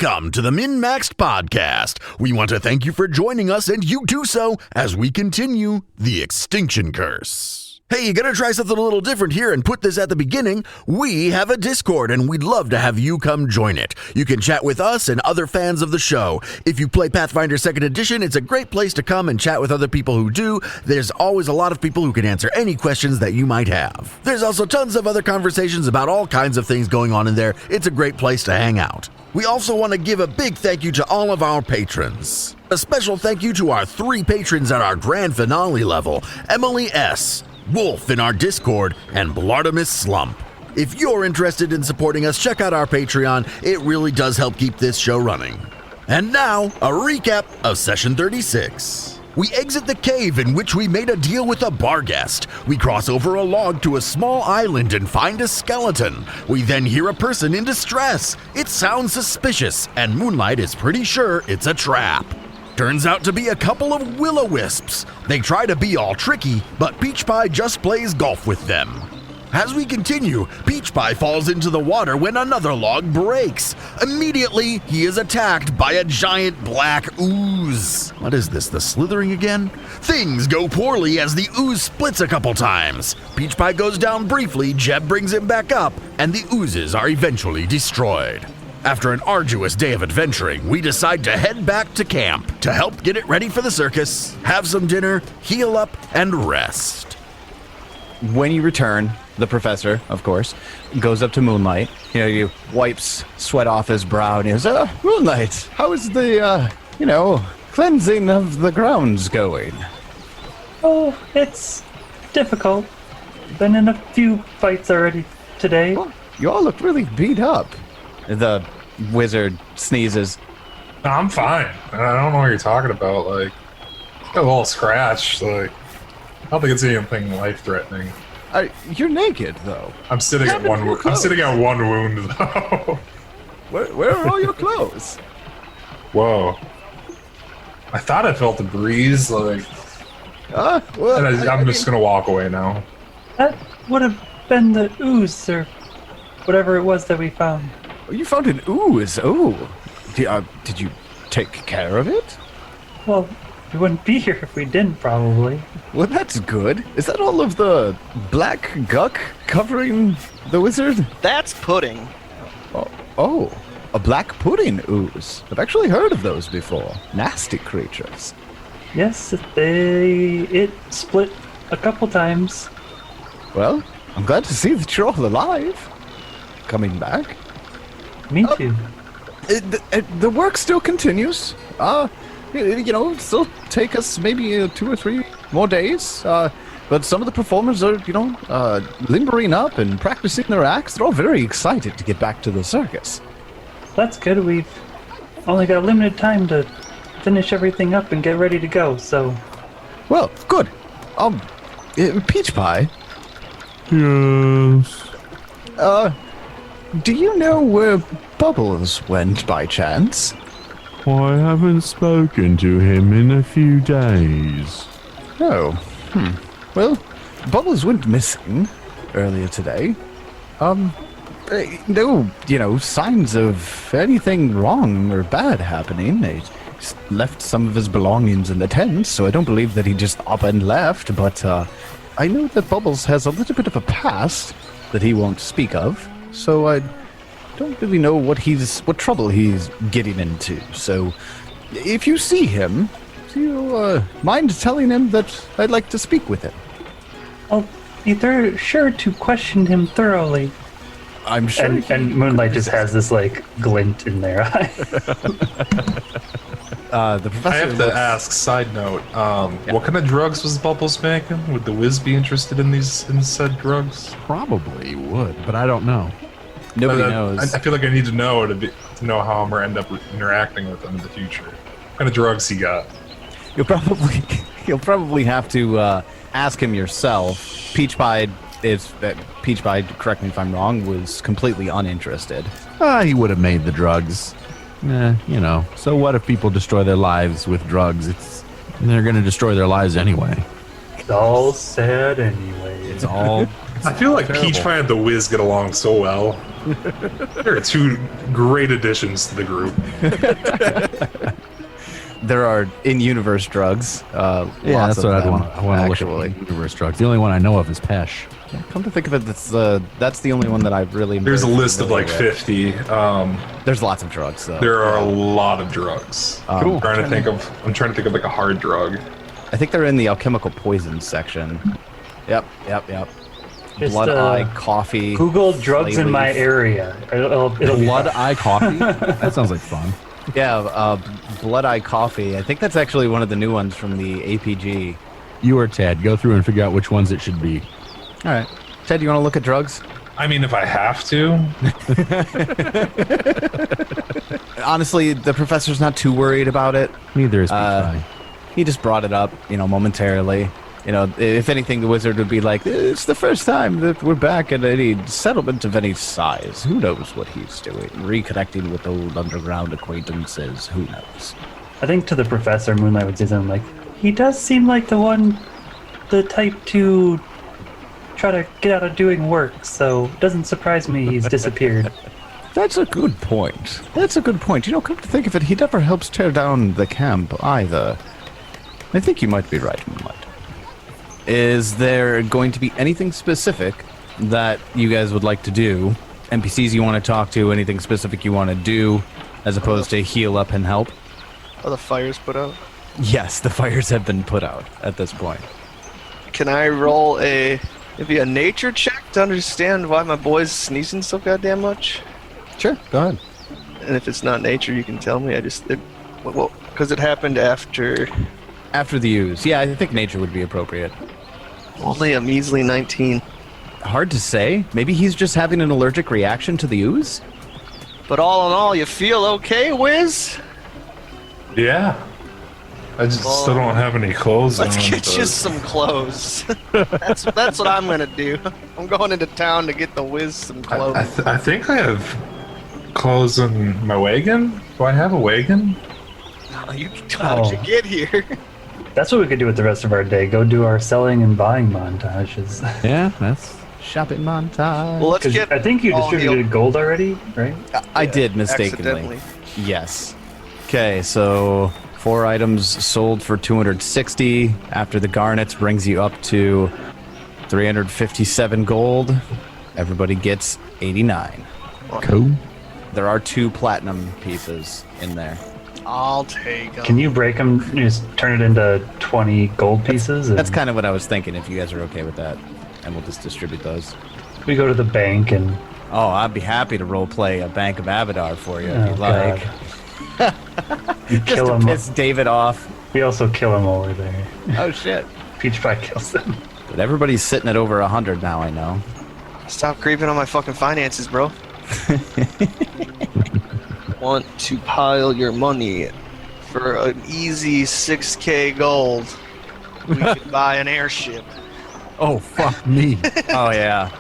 Welcome to the MNmaxed Podcast. We want to thank you for joining us, and you do so as we continue the Extinction Curse. Hey, you gonna try something a little different here and put this at the beginning? We have a Discord, and we'd love to have you come join it. You can chat with us and other fans of the show. If you play Pathfinder Second Edition, it's a great place to come and chat with other people who do. There's always a lot of people who can answer any questions that you might have. There's also tons of other conversations about all kinds of things going on in there. It's a great place to hang out. We also want to give a big thank you to all of our patrons. A special thank you to our 3 patrons at our grand finale level, Emily S., Wolf in our Discord, and Blartimus Slump. If you're interested in supporting us, check out our Patreon. It really does help keep this show running. And now, a recap of Session 36. We exit the cave in which we made a deal with a bar guest. We cross over a log to a small island and find a skeleton. We then hear a person in distress. It sounds suspicious, and Moonlight is pretty sure it's a trap. Turns out to be a couple of will-o-wisps. They try to be all tricky, but Peach Pie just plays golf with them. As we continue, Peach Pie falls into the water when another log breaks. Immediately, he is attacked by a giant black ooze. What is this, the slithering again? Things go poorly as the ooze splits a couple times. Peach Pie goes down briefly, Jeb brings him back up, and the oozes are eventually destroyed. After an arduous day of adventuring, we decide to head back to camp to help get it ready for the circus, have some dinner, heal up, and rest. When you return, the professor, of course, goes up to Moonlight. He wipes sweat off his brow and he goes, Moonlight, how is the, cleansing of the grounds going? Oh, it's difficult. Been in a few fights already today. Well, you all look really beat up. The wizard sneezes. No, I'm fine. I don't know what you're talking about. Like, got a little scratch. Like, I don't think it's anything life-threatening. You're naked, though. I'm sitting at one wound, though. Where are all your clothes? Whoa. I thought I felt a breeze. Like, I'm just gonna walk away now. That would have been the ooze, or whatever it was that we found. You found an ooze. Oh, did you take care of it? Well, we wouldn't be here if we didn't, probably. Well, that's good. Is that all of the black guck covering the wizard? That's pudding. Oh, a black pudding ooze. I've actually heard of those before. Nasty creatures. Yes, it split a couple times. Well, I'm glad to see that you're all alive. Coming back. Me too. The work still continues. Still take us maybe 2 or 3 more days. But some of the performers are, limbering up and practicing their acts. They're all very excited to get back to the circus. That's good. We've only got a limited time to finish everything up and get ready to go, so... Well, good. Peach Pie? Yes? Do you know where Bubbles went by chance? I haven't spoken to him in a few days. Oh, Well, Bubbles went missing earlier today. No, signs of anything wrong or bad happening. They just left some of his belongings in the tent, so I don't believe that he just up and left, but I know that Bubbles has a little bit of a past that he won't speak of, so I don't really know what trouble he's getting into. So if you see him, do you mind telling him that I'd like to speak with him? I'll be sure to question him thoroughly. I'm sure. And Moonlight just has this glint in their eye. The professor. I have to ask. Side note: What kind of drugs was Bubbles making? Would the Wiz be interested in said drugs? Probably would, but I don't know. Nobody knows. I feel like I need to know to know how I'm gonna end up interacting with him in the future. What kind of drugs he got? You'll probably have to ask him yourself. Peach Pie, correct me if I'm wrong, was completely uninterested. He would have made the drugs. So what if people destroy their lives with drugs? They're going to destroy their lives anyway. It's all sad anyway. It's all. I feel like terrible. Peach Pie and the Wiz get along so well. They're two great additions to the group. There are in-universe drugs. Yeah, Lots that's of what I'd them, want. I want to look actually. at the universe drugs. The only one I know of is Pesh. Come to think of it, that's the only one that I've really. There's a very list of like familiar with. 50. There's lots of drugs, though. There are a lot of drugs. Cool. I'm trying to think of like a hard drug. I think they're in the alchemical poisons section. Yep. Just, Blood eye coffee. Google drugs in my flavors. area. It'll be Blood eye coffee. That sounds like fun. Yeah, blood eye coffee. I think that's actually one of the new ones from the APG. You or Ted, go through and figure out which ones it should be. All right, Ted, you want to look at drugs? I mean, if I have to. Honestly, the professor's not too worried about it. Neither is Peach Pie. He just brought it up, momentarily. If anything, the wizard would be like, "It's the first time that we're back at any settlement of any size. Who knows what he's doing? Reconnecting with old underground acquaintances. Who knows?" I think to the professor, Moonlight would say something like, "He does seem like the type to try to get out of doing work, so it doesn't surprise me he's disappeared." That's a good point. Come to think of it, he never helps tear down the camp either. I think you might be right, Moonlight. Is there going to be anything specific that you guys would like to do? NPCs you want to talk to, anything specific you want to do, as opposed to heal up and help? Are the fires put out? Yes, the fires have been put out at this point. Can I roll maybe a nature check to understand why my boy's sneezing so goddamn much? Sure, go ahead. And if it's not nature, you can tell me. Because it happened after After the ooze. Yeah, I think nature would be appropriate. only a measly 19. Hard to say. Maybe he's just having an allergic reaction to the ooze? But all in all, you feel okay, Wiz? Yeah. I just still don't have any clothes Let's on. get you some clothes. That's what I'm gonna do. I'm going into town to get the Wiz some clothes. I think I have clothes in my wagon. Do I have a wagon? How'd you get here? That's what we could do with the rest of our day. Go do our selling and buying montages. Yeah, that's. Shopping montage. Well, let's 'Cause get. I think you all the- distributed gold already, right? I did mistakenly. accidentally. Yes. Okay, so 4 items sold for 260. After the garnets brings you up to 357 gold. Everybody gets 89. Cool. There are 2 platinum pieces in there. I'll take 'em. Can you break them? Just turn it into 20 gold pieces? And That's kind of what I was thinking, if you guys are okay with that. And we'll just distribute those. we go to the bank and Oh, I'd be happy to roleplay a Bank of Abadar for you if Oh, you'd like. you Just kill to him. piss David off. We also kill him while we're there. Oh, shit. Peach Pie kills them. But everybody's sitting at over 100 now, I know. Stop creeping on my fucking finances, bro. Want to pile your money for an easy 6k gold. We could buy an airship. Oh, fuck me. Oh, yeah.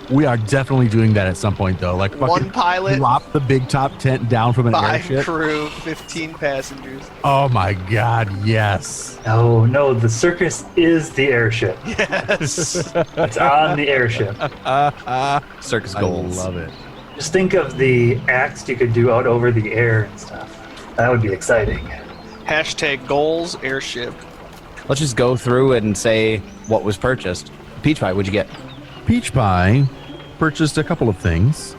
We are definitely doing that at some point, though. Like, fucking One pilot, drop the big top tent down from an 5 airship. crew, 15 passengers. Oh my god, yes. Oh no, the circus is the airship. Yes. It's on the airship. Circus I goals. love it. Just think of the acts you could do out over the air and stuff. That would be exciting. Hashtag goals airship. Let's just go through and say what was purchased. Peach Pie, what'd you get? Peach Pie purchased a couple of things.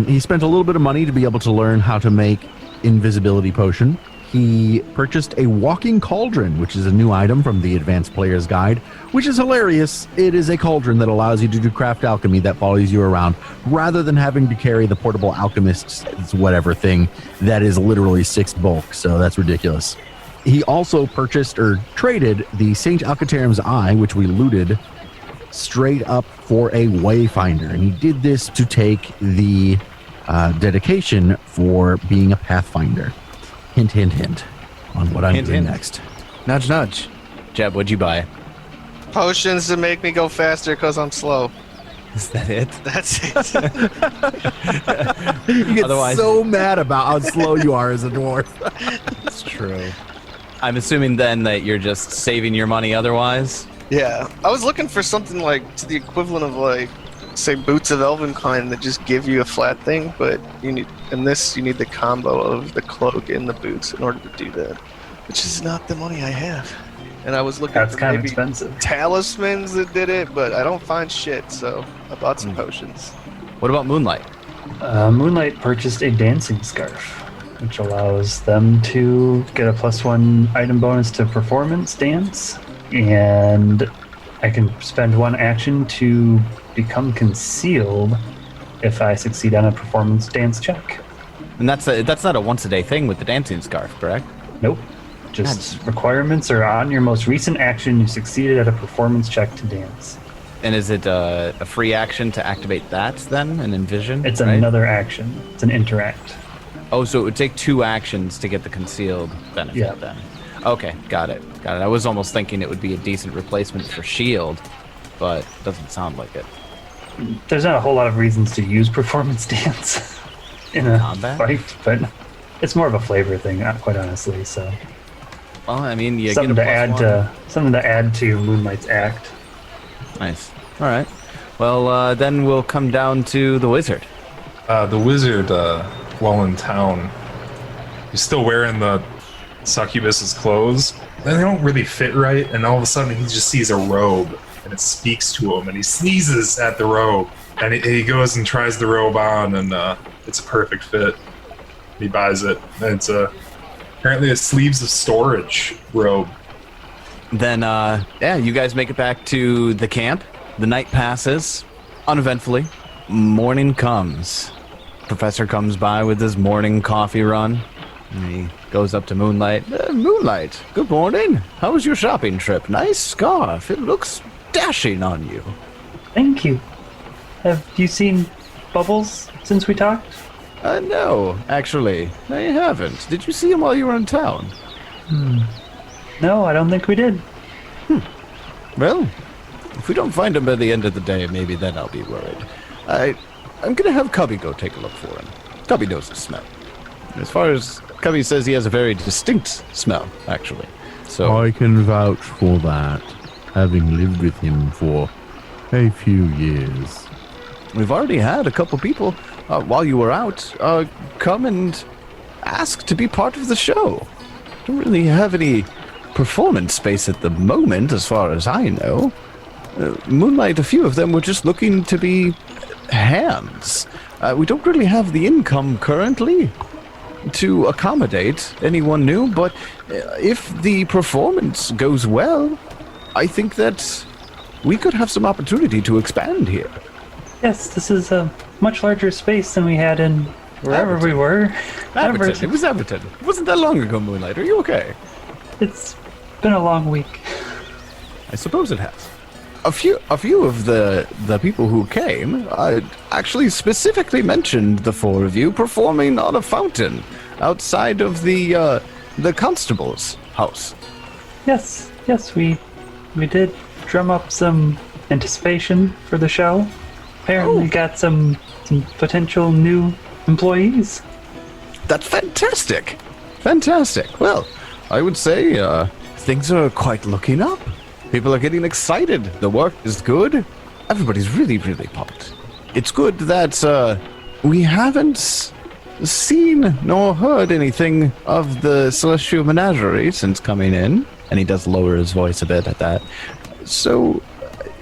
He spent a little bit of money to be able to learn how to make invisibility potion. He purchased a walking cauldron, which is a new item from the Advanced Player's Guide, which is hilarious. It is a cauldron that allows you to do craft alchemy that follows you around, rather than having to carry the portable alchemist's whatever thing that is literally 6 bulk, so that's ridiculous. He also purchased or traded the St. Alcaterum's Eye, which we looted, straight up for a Wayfinder. And he did this to take the dedication for being a Pathfinder. Hint, hint, hint on what I'm Hint, doing hint. next. Nudge, nudge. Jeb, what'd you buy? Potions to make me go faster because I'm slow. Is that it? That's it. You get Otherwise- so mad about how slow you are as a dwarf. That's true. I'm assuming then that you're just saving your money otherwise? Yeah, I was looking for something like to the equivalent of like, say, Boots of Elvenkind that just give you a flat thing, but you need the combo of the cloak and the boots in order to do that, which is not the money I have. And I was looking That's for kind of maybe expensive. talismans that did it, but I don't find shit, so I bought some potions. What about Moonlight? Moonlight purchased a dancing scarf, which allows them to get a +1 item bonus to performance dance, and I can spend 1 action to become concealed if I succeed on a performance dance check. And that's not a once-a-day thing with the dancing scarf, correct? Nope. Just requirements are on your most recent action. You succeeded at a performance check to dance. And is it a free action to activate that then, and envision? It's right? another action. It's an interact. Oh, so it would take 2 actions to get the concealed benefit Yeah. then. Okay, got it. I was almost thinking it would be a decent replacement for shield, but doesn't sound like it. There's not a whole lot of reasons to use performance dance in a Combat? fight, but it's more of a flavor thing, quite honestly. So Well, I mean, you something get to a add +1. something to add to Moonlight's act. Nice. All right. Well, then we'll come down to the wizard. The wizard, while in town, he's still wearing the succubus's clothes. They don't really fit right, and all of a sudden he just sees a robe, and it speaks to him, and he sneezes at the robe, and he goes and tries the robe on, and it's a perfect fit. He buys it, and it's apparently a sleeves of storage robe. Then, yeah, you guys make it back to the camp. The night passes uneventfully. Morning comes. Professor comes by with his morning coffee run. And he goes up to Moonlight. Moonlight, good morning. How was your shopping trip? Nice scarf. It looks dashing on you. Thank you. Have you seen Bubbles since we talked? No, actually, I haven't. Did you see him while you were in town? No, I don't think we did. Well, if we don't find him by the end of the day, maybe then I'll be worried. I'm gonna have Cubby go take a look for him. Cubby knows the smell. As far as Cubby says, he has a very distinct smell, actually. So I can vouch for that, having lived with him for a few years. we've already had a couple people, while you were out, come and ask to be part of the show. Don't really have any performance space at the moment, as far as I know. Moonlight, a few of them were just looking to be hands. We don't really have the income currently to accommodate anyone new, but if the performance goes well, I think that we could have some opportunity to expand here. Yes, this is a much larger space than we had in wherever we were. Everton. It was Everton. It wasn't that long ago, Moonlight. Are you okay? It's been a long week. I suppose it has. A few of the people who came actually specifically mentioned the four of you performing on a fountain outside of the constable's house. Yes, we did drum up some anticipation for the show. Apparently got some potential new employees. That's fantastic. Fantastic. Well, I would say things are quite looking up. People are getting excited. The work is good. Everybody's really, really pumped. It's good that we haven't seen nor heard anything of the Celestial Menagerie since coming in. And he does lower his voice a bit at that. So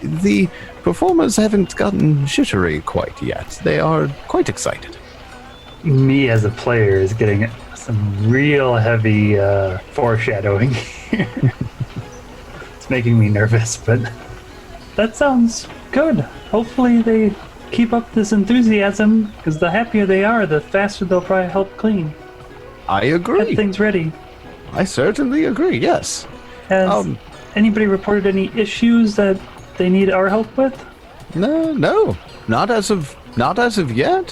the performers haven't gotten jittery quite yet. They are quite excited. Me as a player is getting some real heavy foreshadowing here. It's making me nervous, but that sounds good. Hopefully they keep up this enthusiasm, because the happier they are, the faster they'll probably help clean. I agree. Get things ready. I certainly agree, yes. Has anybody reported any issues that they need our help with? No, not as of yet.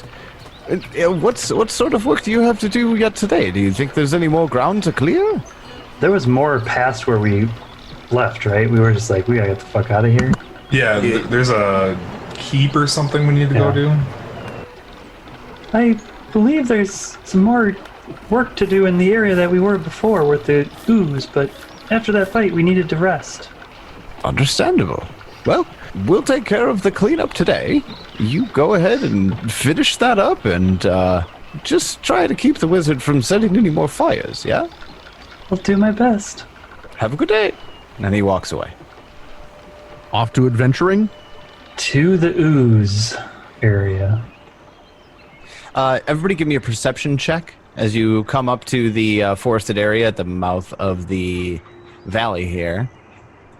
What sort of work do you have to do yet today? Do you think there's any more ground to clear? There was more past where we left, right? We were just like, we gotta get the fuck out of here. Yeah, there's a keep or something we need to go do. I believe there's some more work to do in the area that we were before with the ooze, but after that fight, we needed to rest. Understandable. Well, we'll take care of the cleanup today. You go ahead and finish that up and just try to keep the wizard from setting any more fires, yeah? I'll do my best. Have a good day. And he walks away. Off to adventuring? To the ooze area. Everybody give me a perception check as you come up to the forested area at the mouth of the valley here.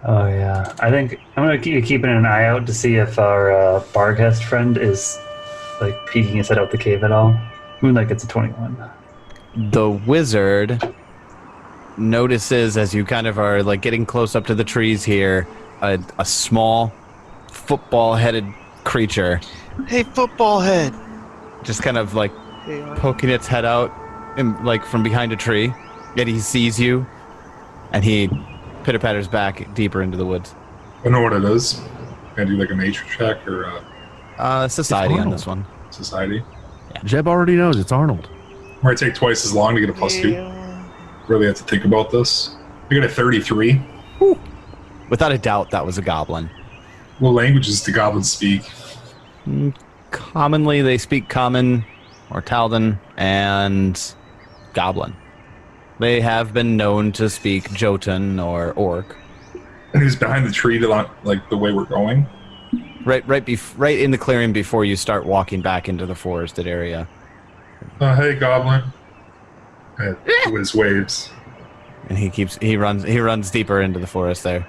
Oh, yeah. I think I'm going to keep keeping an eye out to see if our Barghest friend is, like, peeking his head out the cave at all. Moonlight gets a 21. The wizard notices as you kind of are, like, getting close up to the trees here, a small, football-headed creature Hey, football head. just kind of, like, poking its head out, like, from behind a tree. Yet he sees you, and he pitter-patters back deeper into the woods. I know what it is. Can I do like a nature check or Society on Arnold. this one. society? Jeb already knows it's Arnold. Might take twice as long to get a +2. Really have to think about this. I got a 33. Without a doubt, that was a goblin. What languages do goblins speak? Commonly, they speak Common, or Taldan, and Goblin. They have been known to speak Jotun or Orc. And he's behind the tree, like the way we're going. Right in the clearing before you start walking back into the forested area. Hey, goblin. Do his waves. And he runs deeper into the forest there.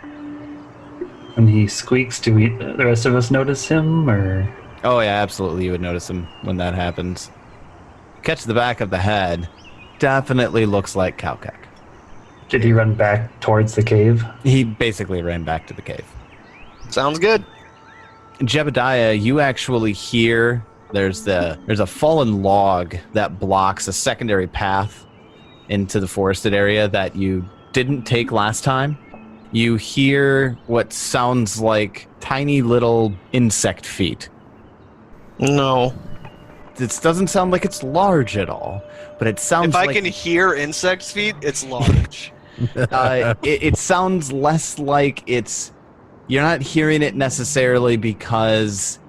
When he squeaks, do the rest of us notice him, or? Oh yeah, absolutely. You would notice him when that happens. Catch the back of the head. Definitely looks like Cowcack. Did he run back towards the cave? He basically ran back to the cave. Sounds good. Jebediah, you actually hear there's a fallen log that blocks a secondary path into the forested area that you didn't take last time. You hear what sounds like tiny little insect feet. No. This doesn't sound like it's large at all, but it sounds If I like can hear insect feet, it's large. it sounds less like it's... You're not hearing it necessarily because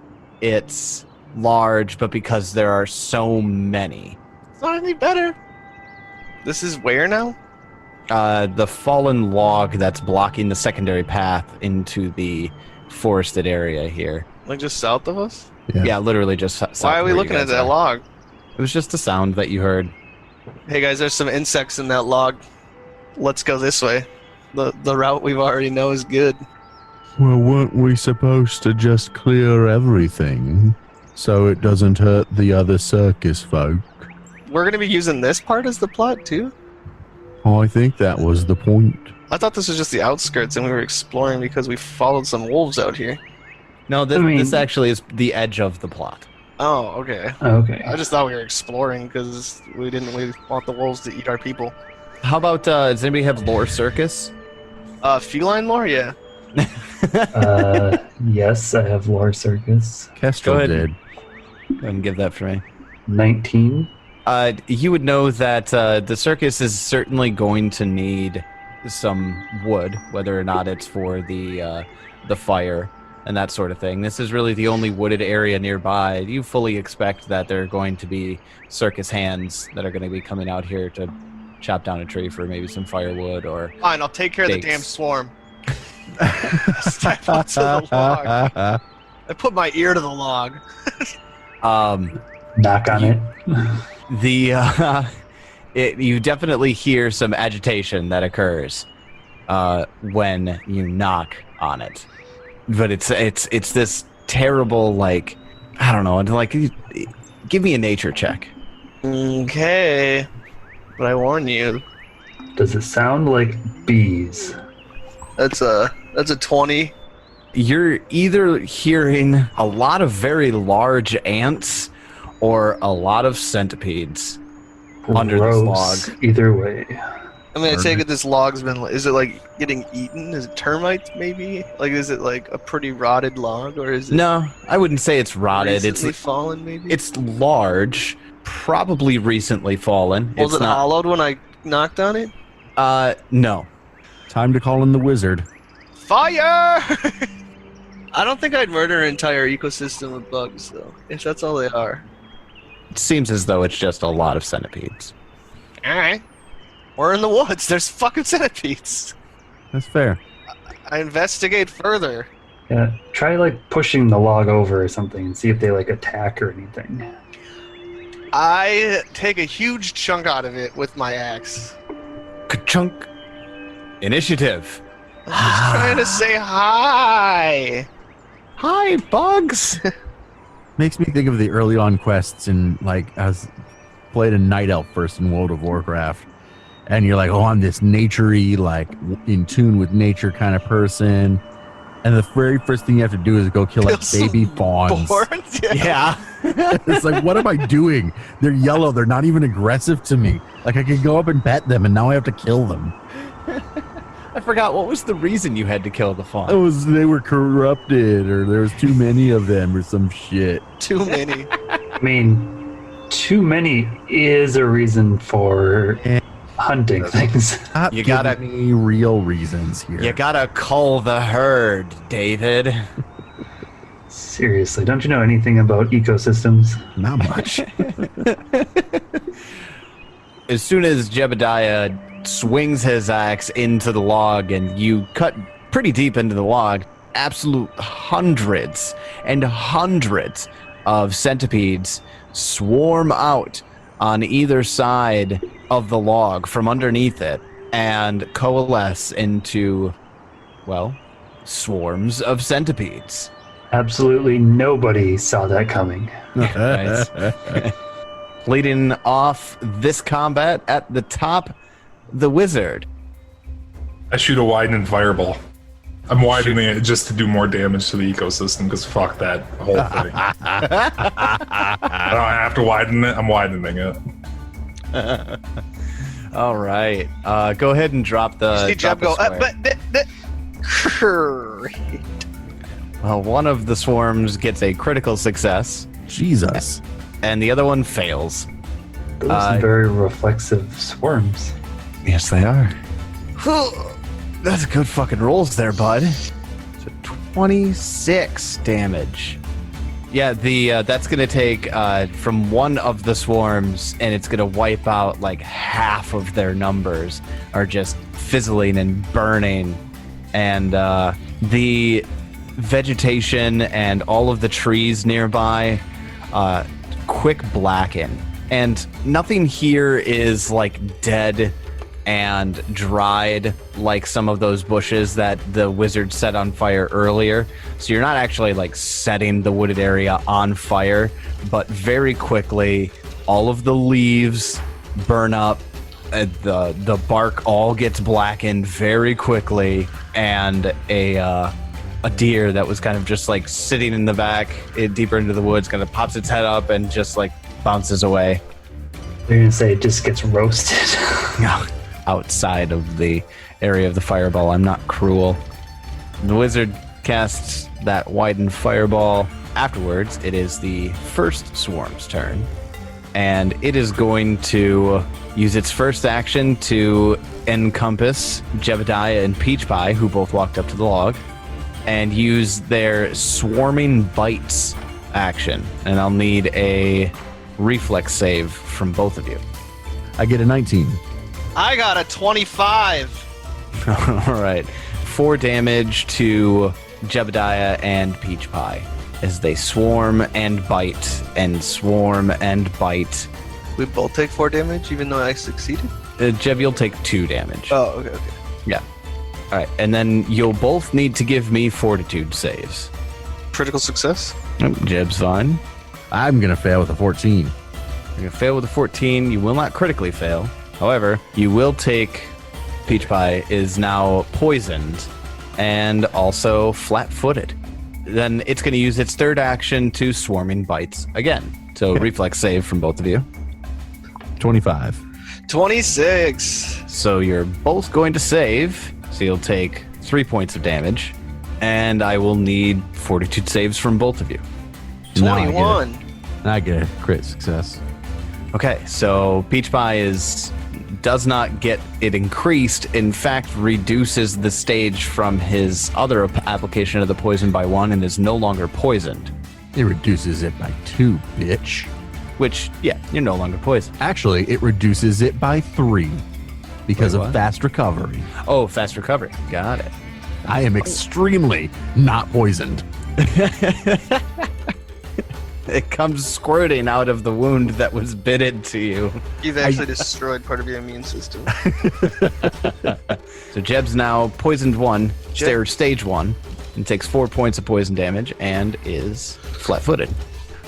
it's large, but because there are so many. It's not any better. This is where now? The fallen log that's blocking the secondary path into the forested area here. Like just south of us? Yeah, literally just south Why are of we where you looking at guys that are. log? It was just a sound that you heard. Hey guys, there's some insects in that log. Let's go this way. The route we've already know is good. Well, weren't we supposed to just clear everything so it doesn't hurt the other circus folk? We're gonna be using this part as the plot too? I think that was the point. I thought this was just the outskirts and we were exploring because we followed some wolves out here. No, this, I mean- this actually is the edge of the plot. Oh, okay. Okay. I just thought we were exploring because we want the wolves to eat our people. How about, does anybody have lore circus? Feline lore? Yeah. Yes, I have Lore Circus. Kestrel ahead. did. Go ahead and give that for me. 19. You would know that the circus is certainly going to need some wood, whether or not it's for the fire and that sort of thing. This is really the only wooded area nearby. You fully expect that there are going to be circus hands that are going to be coming out here to chop down a tree for maybe some firewood or... Fine, I'll take care of the Thanks. damn swarm. Step onto the log. I put my ear to the log. Knock on it. You definitely hear some agitation that occurs when you knock on it, but it's this terrible, like, I don't know, like, give me a nature check. Okay. But I warn you, Does it sound like bees? that's a 20. You're either hearing a lot of very large ants or a lot of centipedes under this Gross. log. Either way. I mean, I take it this log's been. Is it like getting eaten? Is it termites? Maybe. Like, is it like a pretty rotted log, or is it? No, I wouldn't say it's rotted. Recently fallen, maybe. It's large, probably recently fallen. Was It's it not. hollowed when I knocked on it? No. Time to call in the wizard. Fire! I don't think I'd murder an entire ecosystem of bugs, though, if that's all they are. It seems as though it's just a lot of centipedes. Alright. We're in the woods. There's fucking centipedes. That's fair. I investigate further. Yeah, try like pushing the log over or something and see if they like attack or anything. I take a huge chunk out of it with my axe. Ka-chunk. Initiative. I'm just trying to say hi. Hi, bugs. Makes me think of the early on quests in, like, I was played a night elf first in World of Warcraft. And you're like, oh, I'm this nature-y, like, in tune with nature kind of person. And the very first thing you have to do is go kill, like, baby fawns. Borns? Yeah. It's like, what am I doing? They're yellow. They're not even aggressive to me. Like, I could go up and pet them, and now I have to kill them. I forgot, what was the reason you had to kill the fawn? They were corrupted, or there was too many of them, or some shit. Too many. I mean, too many is a reason for hunting things. Not You gotta- giving me real reasons here. You gotta cull the herd, David. Seriously, don't you know anything about ecosystems? Not much. As soon as Jebediah swings his axe into the log and you cut pretty deep into the log, absolute hundreds and hundreds of centipedes swarm out on either side of the log from underneath it and coalesce into, well, swarms of centipedes. Absolutely nobody saw that coming. Nice. Leading off this combat at the top, the wizard. I shoot a widening fireball. I'm widening it just to do more damage to the ecosystem, because fuck that whole thing. I don't have to widen it, I'm widening it. All right. Go ahead and drop the. See Jeb go, drop the square. Well, one of the swarms gets a critical success, Jesus. and the other one fails. Those are very reflexive swarms. Yes, they are. That's good fucking rolls there, bud. So 26 damage. Yeah, that's gonna take from one of the swarms, and it's gonna wipe out like half of their numbers are just fizzling and burning, and the vegetation and all of the trees nearby quick blacken, and nothing here is like dead and dried like some of those bushes that the wizard set on fire earlier. So you're not actually like setting the wooded area on fire, but very quickly all of the leaves burn up, the bark all gets blackened very quickly, and a deer that was kind of just like sitting in the back deeper into the woods kind of pops its head up and just like bounces away. They're gonna say it just gets roasted. Outside of the area of the fireball. I'm not cruel. The wizard casts that widened fireball. Afterwards, it is the first swarm's turn, and it is going to use its first action to encompass Jebediah and Peach Pie, who both walked up to the log, and use their swarming bites action. And I'll need a reflex save from both of you. I get a 19. I got a 25. All right. 4 damage to Jebediah and Peach Pie as they swarm and bite and swarm and bite. We both take 4 damage, even though I succeeded? Jeb, you'll take 2 damage. Oh, okay. Yeah. All right. And then you'll both need to give me fortitude saves. Critical success? Jeb's fine. I'm going to fail with a 14. You're going to fail with a 14. You will not critically fail. However, you will take... Peach Pie is now poisoned and also flat-footed. Then it's going to use its third action to swarming bites again. So reflex save from both of you. 25. 26. So you're both going to save. So you'll take 3 points of damage. And I will need fortitude saves from both of you. Now 21. I get a crit success. Okay, so Peach Pie is does not get it increased. In fact, reduces the stage from his other application of the poison by 1 and is no longer poisoned. It reduces it by 2, bitch. Which, yeah, you're no longer poisoned. Actually, it reduces it by 3 because Wait, of what? fast recovery. Oh, fast recovery. Got it. I am extremely not poisoned. It comes squirting out of the wound that was bitten to you. You've actually destroyed part of your immune system. So Jeb's now poisoned 1, Jeb- stage 1, and takes 4 points of poison damage and is flat-footed.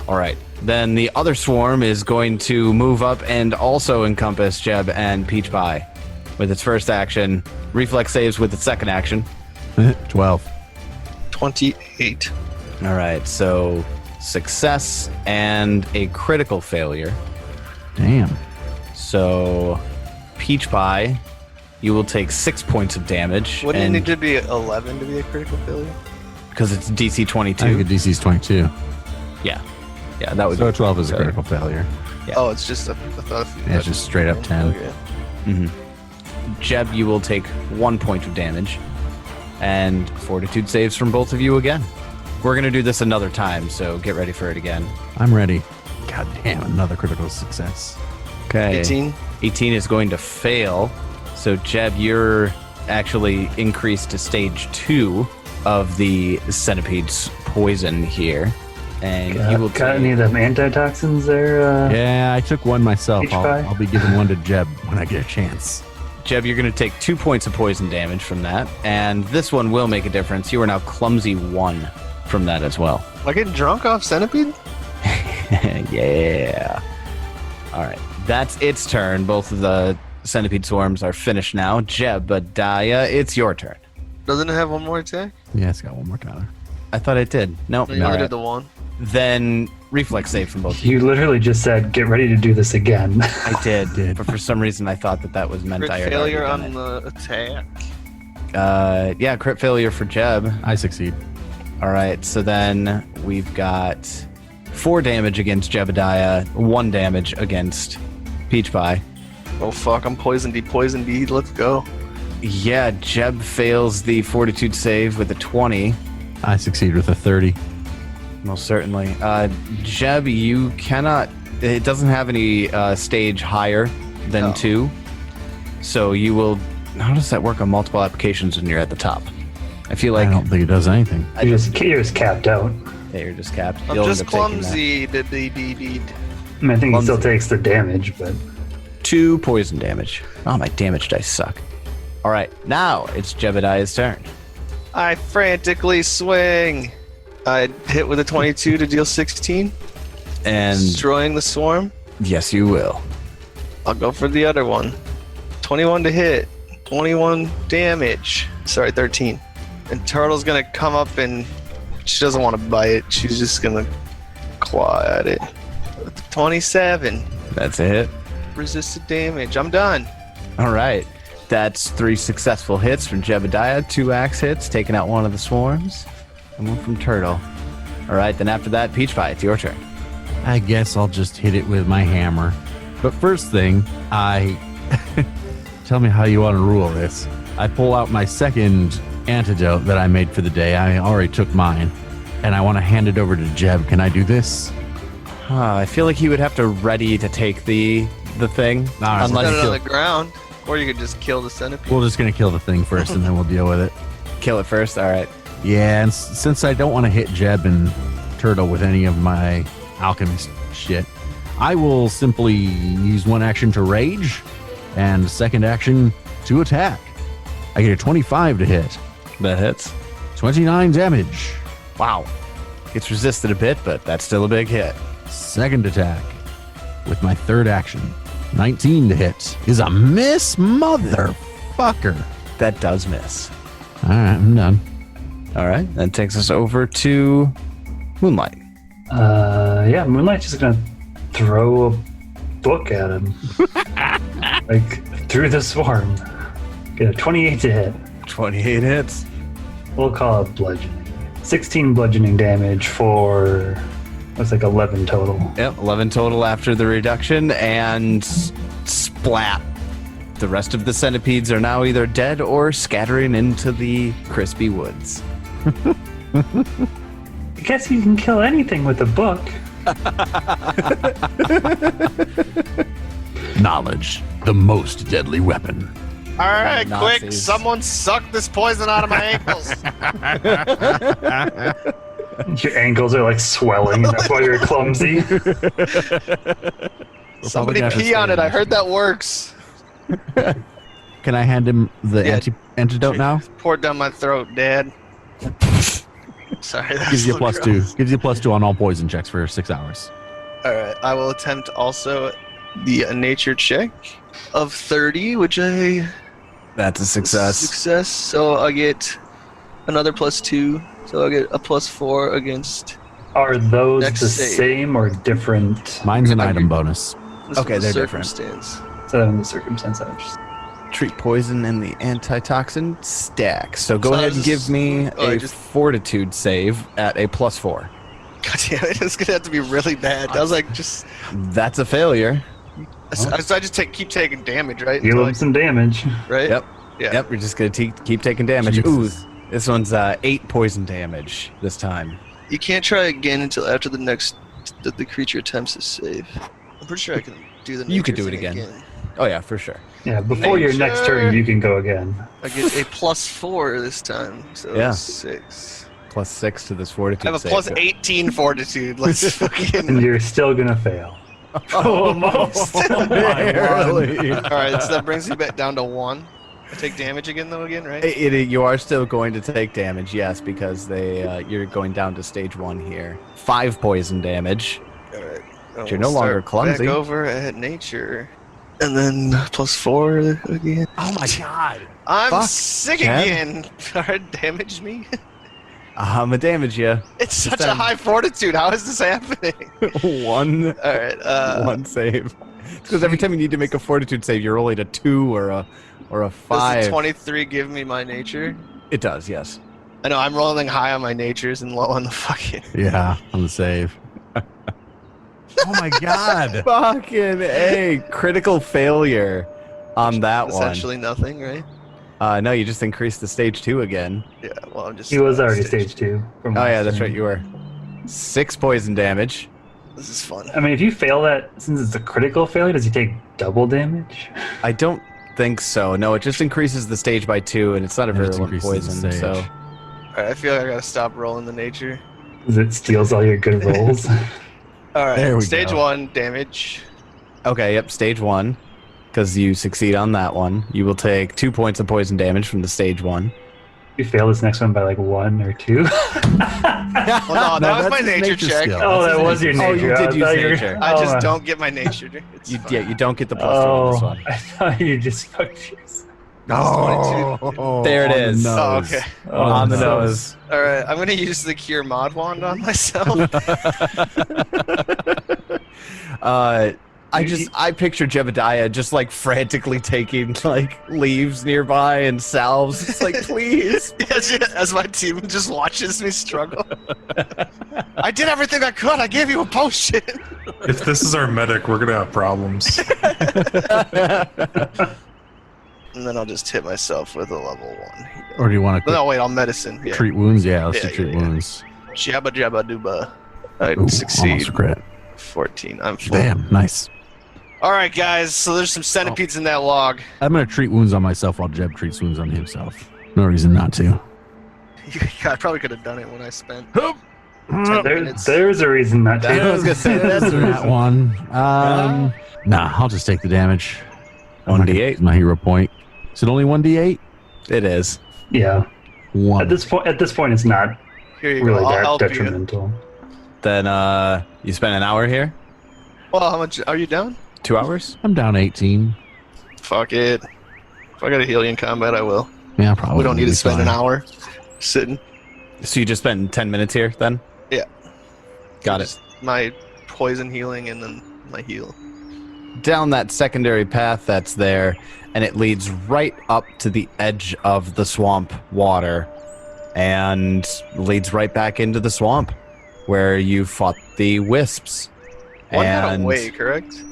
All right. Then the other swarm is going to move up and also encompass Jeb and Peach Pie with its first action. Reflex saves with its second action. 12. 28. All right. So success and a critical failure. Damn. So Peach Pie, you will take 6 points of damage. Wouldn't it need to be 11 to be a critical failure? Because it's DC 22. I think the DC's 22. Yeah. Yeah, that would So be 12 is a failure. critical failure. Yeah. Oh, it's just I thought Yeah, it's just straight up 10. Okay. Jeb, you will take 1 point of damage. And fortitude saves from both of you again. We're going to do this another time, so get ready for it again. I'm ready. God damn, another critical success. Okay. 18. 18 is going to fail. So, Jeb, you're actually increased to stage 2 of the centipede's poison here. And you will Got take... any of them antitoxins there? Yeah, I took one myself. Peach pie? I'll be giving one to Jeb when I get a chance. Jeb, you're going to take 2 points of poison damage from that. And this one will make a difference. You are now clumsy 1 from that as well. Am I getting drunk off centipede? Yeah. All right. That's its turn. Both of the centipede swarms are finished now. Jebediah, it's your turn. Doesn't it have one more attack? Yeah, it's got one more counter. I thought it did. Nope. No, you All only right. did the one. Then reflex save from both of you. You literally just said, get ready to do this again. I did, Did. but for some reason I thought that was meant Crit I had failure already on done the attack. it. Yeah, crit failure for Jeb. I succeed. All right, so then we've got 4 damage against Jebediah, 1 damage against Peach Pie. Oh fuck, I'm poisoned. Let's go. Yeah, Jeb fails the fortitude save with a 20. I succeed with a 30. Most certainly. Jeb, you cannot... It doesn't have any stage higher than No. 2. So you will... How does that work on multiple applications when you're at the top? I feel like I don't think it does anything. You're just capped out. you're just capped. I'm You'll just end up taking that. clumsy. I mean, I think he still Clumsy. takes the damage, but 2 poison damage. Oh, my damage dice suck. All right, now it's Jebediah's turn. I frantically swing. I hit with a 22 to deal 16, And destroying the swarm. yes, you will. I'll go for the other one. 21 to hit, 21 damage. Sorry, 13. And Turtle's gonna come up and she doesn't want to bite it. She's just gonna claw at it. 27. That's a hit. Resisted damage. I'm done. All right. That's 3 successful hits from Jebediah, 2 axe hits, taking out one of the swarms, and 1 from Turtle. All right, then after that, Peach Pie, it's your turn. I guess I'll just hit it with my hammer. But first thing, I... Tell me how you want to rule this. I pull out my second antidote that I made for the day. I already took mine. And I want to hand it over to Jeb. Can I do this? I feel like he would have to ready to take the thing. All right, unless Set it you on the ground, or you could just kill the centipede. We're just going to kill the thing first and then we'll deal with it. kill it first. All right. Yeah, and since I don't want to hit Jeb and Turtle with any of my alchemy shit, I will simply use one action to rage and second action to attack. I get a 25 to hit. That hits. 29 damage. Wow. It's resisted a bit, but that's still a big hit. Second attack with my third action. 19 to hit is a miss, motherfucker. That does miss. All right, I'm done. All right. That takes us over to Moonlight. yeah, Moonlight's just gonna throw a book at him, like through the swarm. Get a 28 to hit. 28 hits. We'll call it bludgeoning. 16 bludgeoning damage for looks like 11 total. Yep, 11 total after the reduction, and splat. The rest of the centipedes are now either dead or scattering into the crispy woods. I guess you can kill anything with a book. Knowledge, the most deadly weapon. All right, quick! Nazis. Someone suck this poison out of my ankles. Your ankles are like swelling. That's why you're clumsy. Somebody gonna have to pee on stay it. I in heard that works. Can I hand him the Yeah. antidote now? Pour it down my throat, Dad. Sorry. Gives you a +2. Gives you a +2 on all poison checks for 6 hours. All right, I will attempt also the nature check of 30, which That's a success. Success. So I get another +2. So I get a +4 against. Are those Next the save. same or different? Mine's an item bonus. This Okay, is the they're different. circumstance. So in the circumstance, I just Treat poison in the antitoxin stack. So go So ahead this and give is- me oh, I a just- fortitude save at a +4. God damn it! It's gonna have to be really bad. I was like, just. That's a failure. So I just keep taking damage, right? deal Until them some damage. right? Yep. Yeah. Yep, you're just going to keep taking damage. Jesus. Ooh, this one's 8 poison damage this time. You can't try again until after the creature attempts to save. I'm pretty sure I can do the. You could nature do it thing again. Oh, yeah, for sure. Yeah, before your next Nature. turn, you can go again. I get a +4 this time, so Yeah. 6. +6 to this fortitude I have a save. +18 fortitude. Let's And fucking. you're still gonna fail. Almost. Barely. All right, so that brings me back down to 1. I take damage again, right? You are still going to take damage, yes, because you're going down to stage 1 here. 5 poison damage. All right. But you're no longer clumsy. Back over at nature, and then +4 again. Oh my god. I'm Fuck, sick Chad. again. All right, damage me. I'm gonna damage you. It's such then- a high fortitude. How is this happening? 1 All right. 1 save. Because every time you need to make a fortitude save, you're rolling a 2 or a Does 5. the 23 give me my nature? It does, yes. I know I'm rolling high on my natures and low on the fucking. Yeah, on the save. Oh my god. Fucking A. Critical failure on that one. Essentially nothing, right? No, you just increased the stage 2 again. Yeah. Well, I'm just. He was already stage 2. From Oh yeah, last that's turn. right, you were. 6 poison damage. This is fun. I mean, if you fail that, since it's a critical failure, does he take double damage? I don't think so. No, it just increases the stage by 2, and it's not a Yeah, it just virulent increases the poison, so... stage. All right, I feel like I gotta stop rolling the nature. Because it steals all your good rolls. All right. There we Stage go. 1 damage. Okay, yep, stage 1. Because you succeed on that one. You will take 2 points of poison damage from the stage 1. You fail this next one by like 1 or 2. Well, no, that was that's my his nature nature check. skill. Oh, That's that his was your nature Oh, nature. you I did use thought you were- nature. I just Oh, don't get my nature. It's You, fine. yeah, you don't get the +2 on this Oh, one. I thought you just fucked yourself. Oh, There it on the is. nose. Oh, okay. On the so- nose. All right, I'm gonna use the cure mod wand on myself. I picture Jebediah just like frantically taking like leaves nearby and salves. It's like, please. As my team just watches me struggle. I did everything I could. I gave you a potion. If this is our medic, we're gonna have problems. And then I'll just hit myself with a level 1. Or do you want to No, wait, I'll medicine. Yeah. treat wounds? Yeah, let's do Yeah, treat yeah, yeah. wounds. Jabba jabba dooba. I Ooh, succeed. almost crit. 14. I'm full. Damn, nice. All right, guys. So there's some centipedes in that log. I'm gonna treat wounds on myself while Jeb treats wounds on himself. No reason not to. I probably could have done it when I spent. There's minutes. a reason not I was to. gonna say that's that one. Nah, I'll just take the damage. I'm not gonna 1d8. use my hero point. Is it only 1d8? It is. Yeah. 1. At this point, it's not Here you really go. I'll help you. detrimental. Then you spend an hour here. Well, how much are you down? 2 hours. I'm down 18. Fuck it. If I got to heal you in combat, I will. Yeah, probably. We don't need be to spend an fine. hour sitting. So you just spend 10 minutes here then? Yeah. Got it. Just my poison healing and then my heal. Down that secondary path that's there, and it leads right up to the edge of the swamp water and leads right back into the swamp where you fought the wisps. One got And away, correct?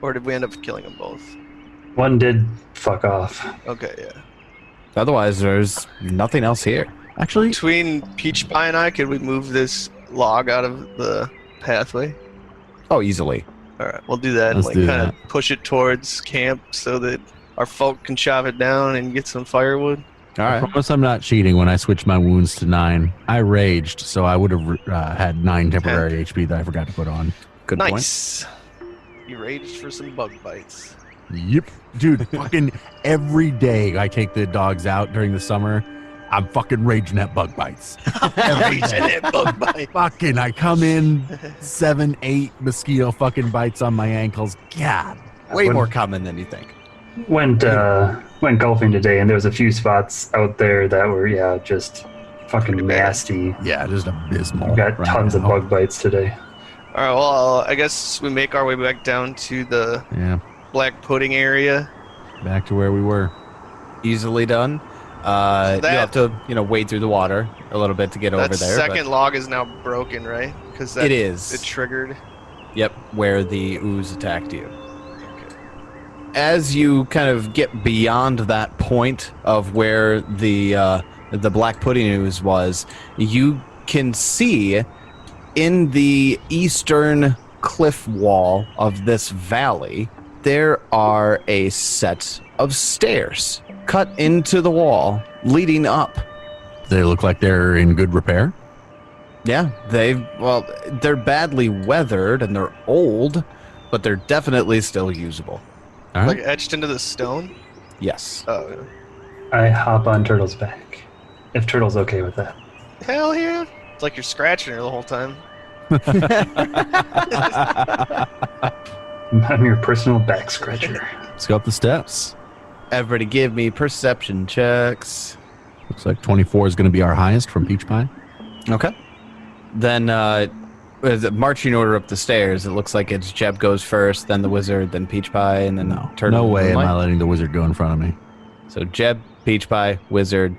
Or did we end up killing them both? One did fuck off. Okay, yeah. Otherwise, there's nothing else here. Actually, Between Peach Pie and I, could we move this log out of the pathway? Oh, easily. All right, we'll do that. Let's and do kind of that. push it towards camp so that our folk can chop it down and get some firewood. All I right. promise I'm not cheating when I switched my wounds to 9. I raged, so I would have had 9 temporary HP that I forgot to put on. Good point. Nice. You raged for some bug bites. Yep. Dude, fucking every day I take the dogs out during the summer, I'm fucking raging at bug bites. Raging at bug bites. Fucking, I come in 7, 8 mosquito fucking bites on my ankles. God. Way more common than you think. Went golfing today, and there was a few spots out there that were just fucking nasty. Yeah, just abysmal. Got right tons of now. bug bites today. All right, well, I guess we make our way back down to the Yeah, black pudding area. back to where we were. Easily done. You'll have to, wade through the water a little bit to get over That there. second log is now broken, right? Because it is. It triggered. Yep, where the ooze attacked you. As you kind of get beyond that point of where the black pudding ooze was, you can see in the eastern cliff wall of this valley, there are a set of stairs cut into the wall leading up. They look like they're in good repair. Yeah, they're badly weathered and they're old, but they're definitely still usable. All Like right. etched into the stone. Yes. Oh, yeah. I hop on Turtle's back. If Turtle's okay with that. Hell yeah. It's like you're scratching her the whole time. I'm your personal back scratcher. Let's go up the steps. Everybody give me perception checks. Looks like 24 is going to be our highest from Peach Pie. Okay. Then the marching order up the stairs, it looks like it's Jeb goes first, then the wizard, then Peach Pie, and then Turtle. No way am Moonlight. I letting the wizard go in front of me. So Jeb, Peach Pie, Wizard,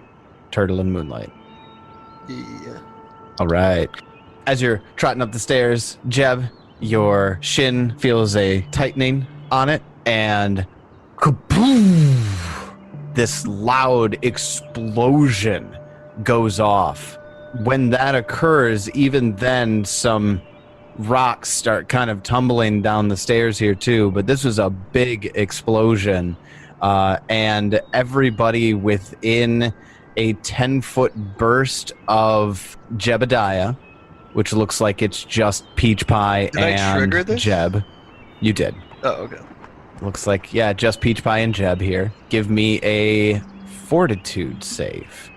Turtle, and Moonlight. Yeah. All right. As you're trotting up the stairs, Jeb, your shin feels a tightening on it, and kaboom! This loud explosion goes off. When that occurs, even then, some rocks start kind of tumbling down the stairs here too. But this was a big explosion, and everybody within a 10-foot burst of Jebediah, which looks like it's just Peach Pie Did I trigger and this? Jeb. You did. Oh, okay. Looks like, just Peach Pie and Jeb here. Give me a fortitude save.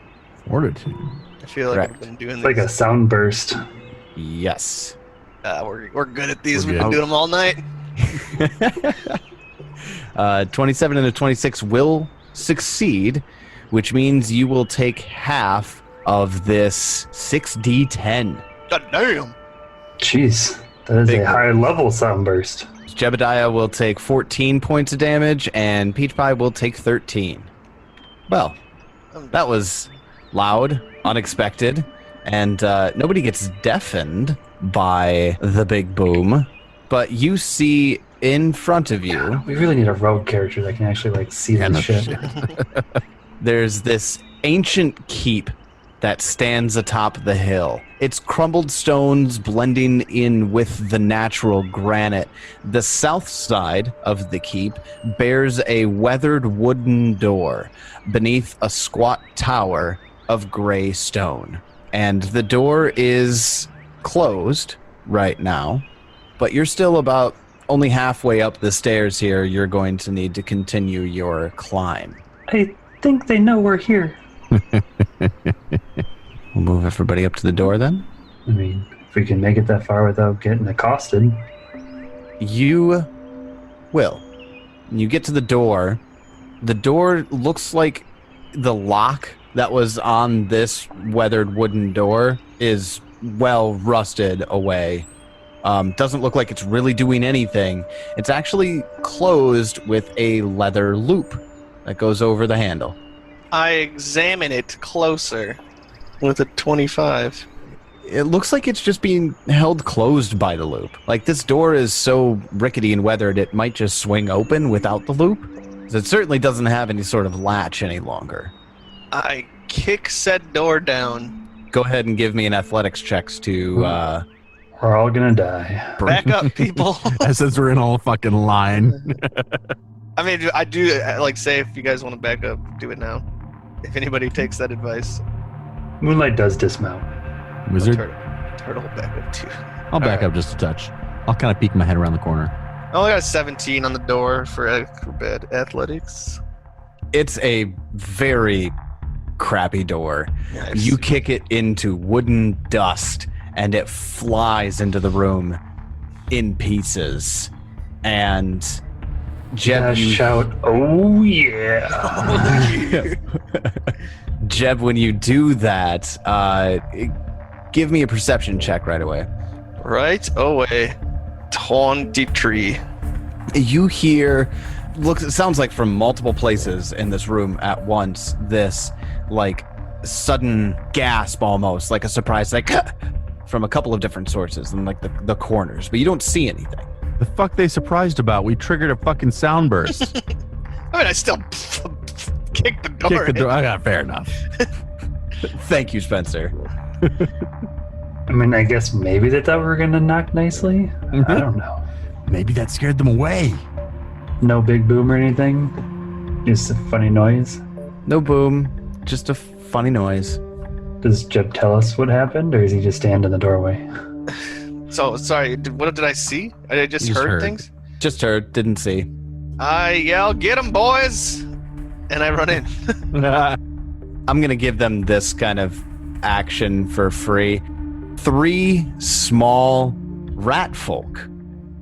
Fortitude. I feel like Correct. I've been doing It's like a these. sound burst. Yes. We're good at these. We're We've good. been doing them all night. 27 and a 26 will succeed, which means you will take half of this 6d10. God damn. Jeez, that is Big a high level sound burst. Jebediah will take 14 points of damage, and Peach Pie will take 13. Well, that was loud, unexpected, and nobody gets deafened by the big boom. But you see in front of you, We really need a rogue character that can actually see And this the shit. there's this ancient keep that stands atop the hill. Its crumbled stones blending in with the natural granite. The south side of the keep bears a weathered wooden door beneath a squat tower of gray stone. And the door is closed right now, but you're still about only halfway up the stairs here. You're going to need to continue your climb. I think they know we're here. We'll move everybody up to the door then. I mean, if we can make it that far without getting accosted. You will. When you get to the door looks like the lock that was on this weathered wooden door is well rusted away. Doesn't look like it's really doing anything. It's actually closed with a leather loop that goes over the handle. I examine it closer with a 25. It looks like it's just being held closed by the loop. Like, this door is so rickety and weathered, it might just swing open without the loop. So it certainly doesn't have any sort of latch any longer. I kick said door down. Go ahead and give me an athletics checks to We're all gonna die. Back up, people. As since we're in all fucking line. I mean, I do like say if you guys want to back up, do it now. If anybody takes that advice. Moonlight does dismount. Wizard, Turtle back up too. I'll back Alright. up just a touch. I'll kind of peek my head around the corner. I only got a 17 on the door for acrobat athletics. It's a very crappy door. Nice. You kick it into wooden dust, and it flies into the room in pieces. And Jeb, you Shout, oh yeah. Jeb, when you do that, give me a perception check right away. Right away. 23. You hear, it sounds like from multiple places in this room at once, this like sudden gasp almost, like a surprise, like from a couple of different sources and like the corners, but you don't see anything. The fuck they surprised about? We triggered a fucking sound burst. I mean, I still kicked the door. Kick the door. I got fair enough. Thank you, Spencer. I mean, I guess maybe they thought we were gonna knock nicely. I don't know. Maybe that scared them away. No big boom or anything. Just a funny noise. No boom, just a funny noise. Does Jeb tell us what happened, or does he just stand in the doorway? So, sorry, what did I see? I just heard things? Just heard, didn't see. I yell, "Get 'em, boys!" And I run in. I'm going to give them this kind of action for free. 3 small rat folk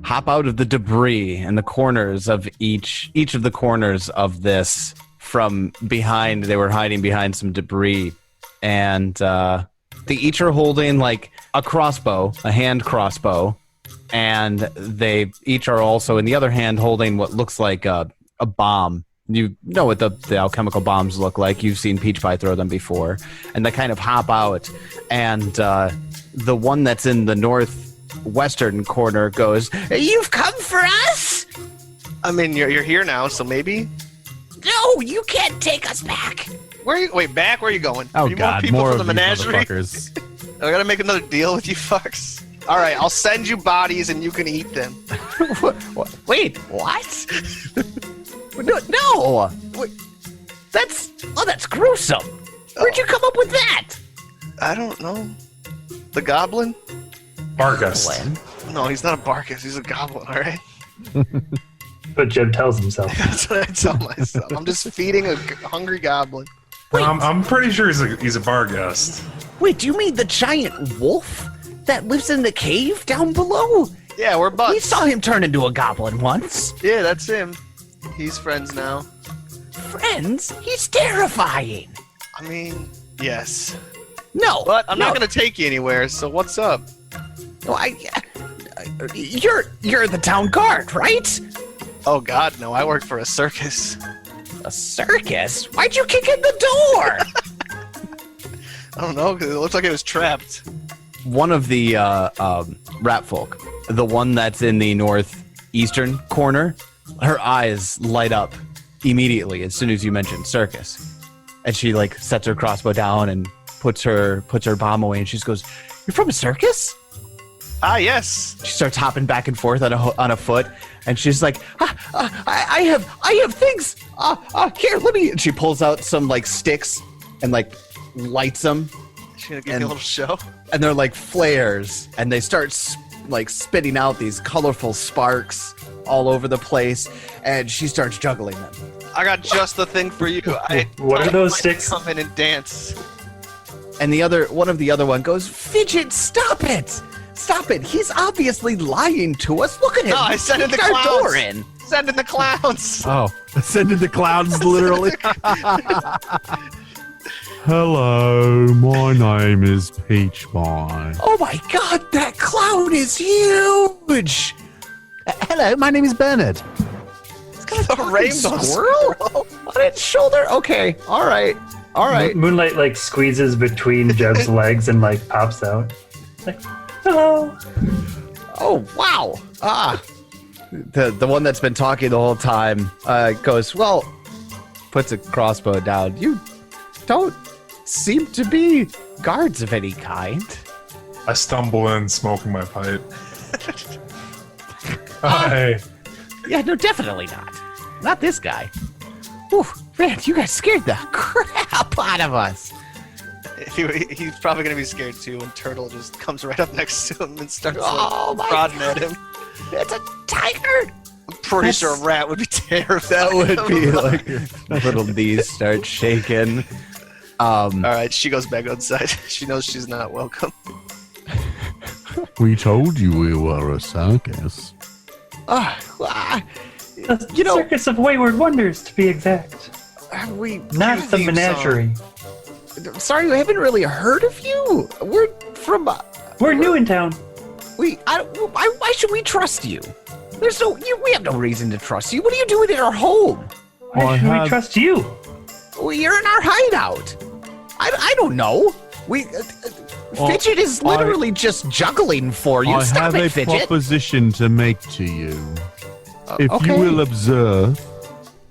hop out of the debris in the corners of each of the corners of this from behind. They were hiding behind some debris. And they each are holding like a crossbow, a hand crossbow. And they each are also in the other hand holding what looks like a bomb. You know what the alchemical bombs look like. You've seen Peach Pie throw them before. And they kind of hop out. And the one that's in the northwestern corner goes, "You've come for us?" I mean, you're here now, so maybe. No, you can't take us back. Where are you? Wait, back? Where are you going? Oh you god, people more from of the these menagerie? motherfuckers. I gotta make another deal with you fucks. All right, I'll send you bodies and you can eat them. Wait, what? No. Wait, that's gruesome. Where'd you come up with that? I don't know. The goblin? Bargus. No, he's not a Barkus. He's a goblin. All right. But Jeb tells himself. That's what I tell myself. I'm just feeding a hungry goblin. I'm pretty sure he's a Bargust. Wait, do you mean the giant wolf that lives in the cave down below? Yeah, we're buds. We saw him turn into a goblin once. Yeah, that's him. He's friends now. Friends? He's terrifying. I mean, yes. No, But I'm no. not gonna take you anywhere. So what's up? No, you're the town guard, right? Oh God, no! I work for a circus. A circus? Why'd you kick in the door? I don't know because it looks like it was trapped. One of the rat folk, the one that's in the northeastern corner, her eyes light up immediately as soon as you mention circus, and she like sets her crossbow down and puts her bomb away, and she goes, "You're from a circus?" Ah, yes. She starts hopping back and forth on a foot, and she's like, I have things. Here, let me. And she pulls out some like sticks and like lights them, She's gonna give you a little show. and they're like flares, and they start like spitting out these colorful sparks all over the place, and she starts juggling them. I got just the thing for you. What are those sticks? Come in and dance. And one of the other one goes, "Fidget, stop it! Stop it! He's obviously lying to us. Look at him. No, I sent in the Kicked our clowns. door in." Send in the clowns. Oh, ascended the clouds, literally. Hello, my name is Peach Pie. Oh my god, that clown is huge! Hello, my name is Bernard. It's got a A fucking rainbow squirrel on its shoulder. Okay, all right. Moonlight like squeezes between Jeb's legs and like pops out. Like, hello. Oh wow. The one that's been talking the whole time goes, well, puts a crossbow down. You don't seem to be guards of any kind. I stumble in, smoking my pipe. Hi. Yeah, no, definitely not. Not this guy. Ooh, man, you guys scared the crap out of us. He's probably gonna be scared too when Turtle just comes right up next to him and starts my prodding at him. It's a tiger. I'm pretty sure a rat would be terrified. That would be like little knees start shaking. All right, she goes back outside. She knows she's not welcome. We told you we were a circus. The Circus of Wayward Wonders, to be exact. We Not the theme menagerie. sorry, we haven't really heard of you. We're from. We're new in town. Why should we trust you? We have no reason to trust you. What are you doing in our home? Why should we trust you? You're in our hideout. I don't know. Fidget is literally just juggling for you. I Stop have it, a Fidget. proposition to make to you. If okay. you will observe,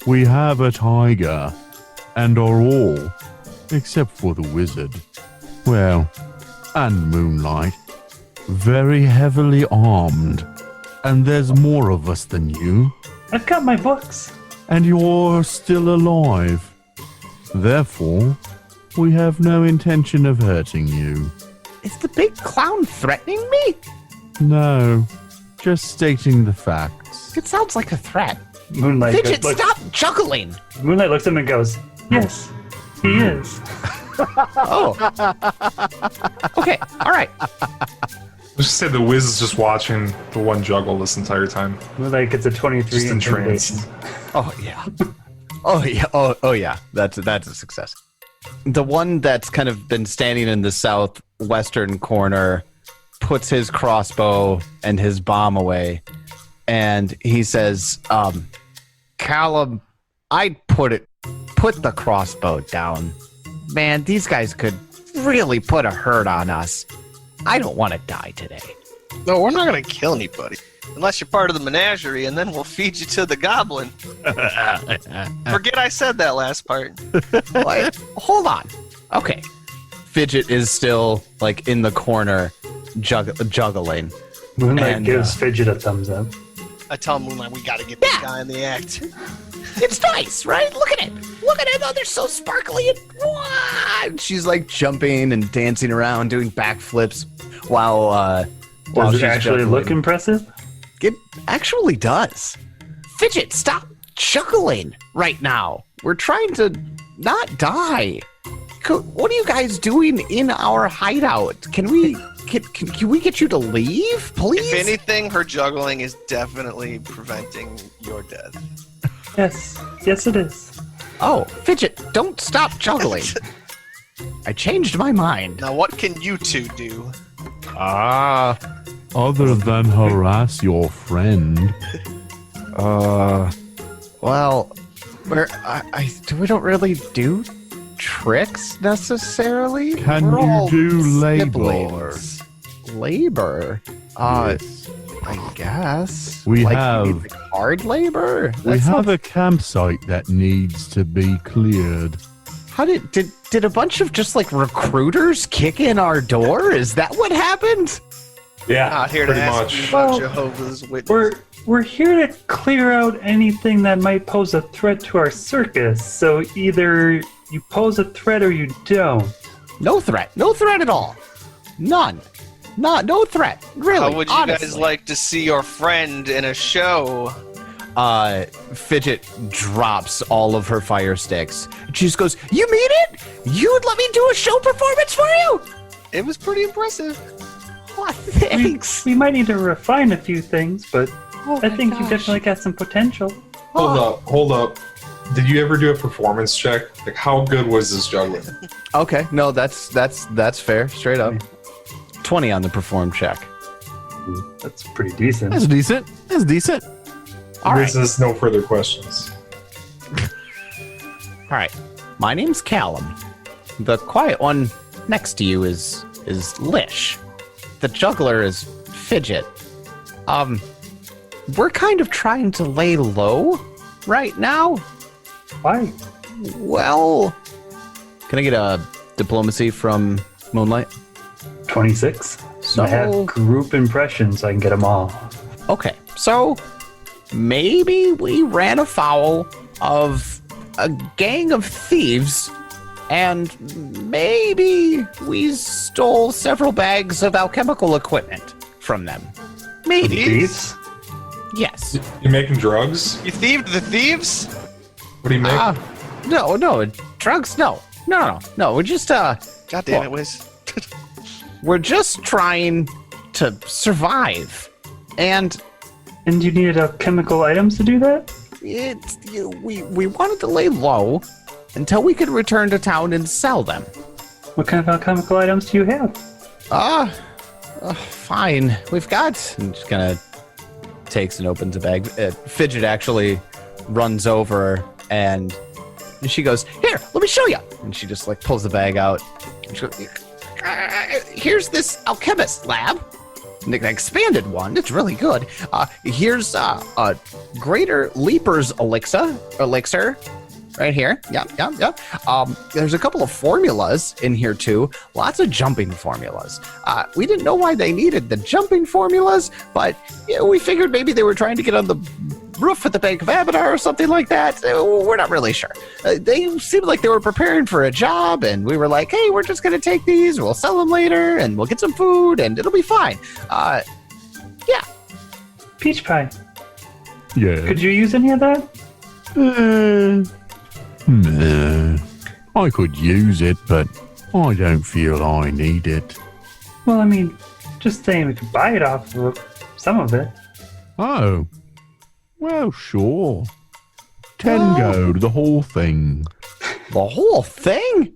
we have a tiger, and are all, except for the wizard, well, and Moonlight, very heavily armed. And there's more of us than you, I've got my books. and you're still alive. Therefore, we have no intention of hurting you. Is the big clown threatening me? No, just stating the facts. It sounds like a threat. Moonlight Fidget, looks, stop juggling. Moonlight looks at him and goes, yes, he is. Oh. Okay, all right. Let's just say the Wiz is just watching the one juggle this entire time. Moonlight gets a 23 Just intimidation. entranced. Oh, yeah. Oh, yeah. That's a success. The one that's kind of been standing in the southwestern corner puts his crossbow and his bomb away, and he says, Callum, I'd put the crossbow down. Man, these guys could really put a hurt on us. I don't want to die today. No, we're not gonna kill anybody. Unless you're part of the menagerie, and then we'll feed you to the goblin. Forget I said that last part. What? Hold on. Okay. Fidget is still, like, in the corner juggling. Moonlight And, gives Fidget a thumbs up. I tell Moonlight we gotta get this guy in the act. It's nice, right? Look at it. Look at it. Oh, they're so sparkly. And she's like jumping and dancing around, doing backflips while Does she's it actually juggling. look impressive? It actually does. Fidget, stop juggling right now. We're trying to not die. What are you guys doing in our hideout? Can we get you to leave, please? If anything, her juggling is definitely preventing your death. Yes it is. Oh, Fidget, don't stop juggling. I changed my mind. Now, what can you two do? Other than harass your friend. Well, we don't really do tricks necessarily. Can We're you all do siblings. Labor? Yes. I guess. We you have- mean the hard labor. We have a campsite that needs to be cleared. How did a bunch of just like recruiters kick in our door? Is that what happened? Yeah, Not here to pretty ask much. you about Well, Jehovah's Witnesses. We're here to clear out anything that might pose a threat to our circus. So either you pose a threat or you don't. No threat. No threat at all. None. No threat. Really. How would you honestly. guys like to see your friend in a show? Fidget drops all of her fire sticks. She just goes, "You mean it? You'd let me do a show performance for you?" It was pretty impressive. Oh, thanks. We might need to refine a few things, but Oh I my think you gosh. definitely got some potential. Hold up. Did you ever do a performance check? Like, how good was this juggling? Okay, no, that's fair. Straight up. 20 on the perform check. That's pretty decent. That's decent. That's decent. All right. This is no further questions. All right. My name's Callum. The quiet one next to you is Lish. The juggler is Fidget. we're kind of trying to lay low right now. Why? Well, can I get a diplomacy from Moonlight? 26. So- I have group impressions, so I can get them all. Okay, so maybe we ran afoul of a gang of thieves, and maybe we stole several bags of alchemical equipment from them. Maybe. Thieves? Yes. You making drugs? You thieved the thieves? What do you make? No, drugs, no. No, we're just, God damn it, Well- Wiz. we're just trying to survive. And And you needed chemical items to do that? we wanted to lay low until we could return to town and sell them. What kind of alchemical items do you have? Fine. We've got. I'm just gonna takes and opens a bag. Fidget actually runs over and she goes, "Here, let me show you." And she just like pulls the bag out. And she goes, "Here's this alchemist lab, an expanded one. It's really good. Here's a Greater Leaper's elixir." Right here. Yep. There's a couple of formulas in here too. Lots of jumping formulas. We didn't know why they needed the jumping formulas, but we figured maybe they were trying to get on the roof at the Bank of Abaddon or something like that. We're not really sure. They seemed like they were preparing for a job, and we were like, hey, we're just going to take these. We'll sell them later, and we'll get some food, and it'll be fine. Yeah. Peach pie. Yeah. Could you use any of that? Nah. I could use it, but I don't feel I need it. Well, I mean, just saying we could buy it off of some of it. Oh. Well, sure. 10 gold, the whole thing. The whole thing?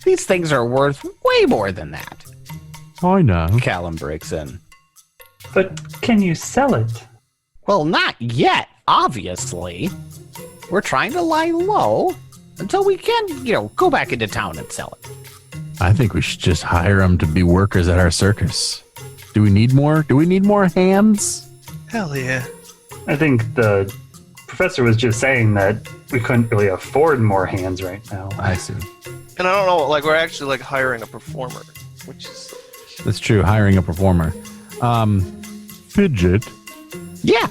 These things are worth way more than that. I know. Callum breaks in. But can you sell it? Well, not yet, obviously. We're trying to lie low until we can, go back into town and sell it. I think we should just hire them to be workers at our circus. Do we need more? Do we need more hands? Hell yeah. I think the professor was just saying that we couldn't really afford more hands right now. I see. And I don't know, like, we're actually, like, hiring a performer, which is... That's true, hiring a performer. Fidget, Yeah.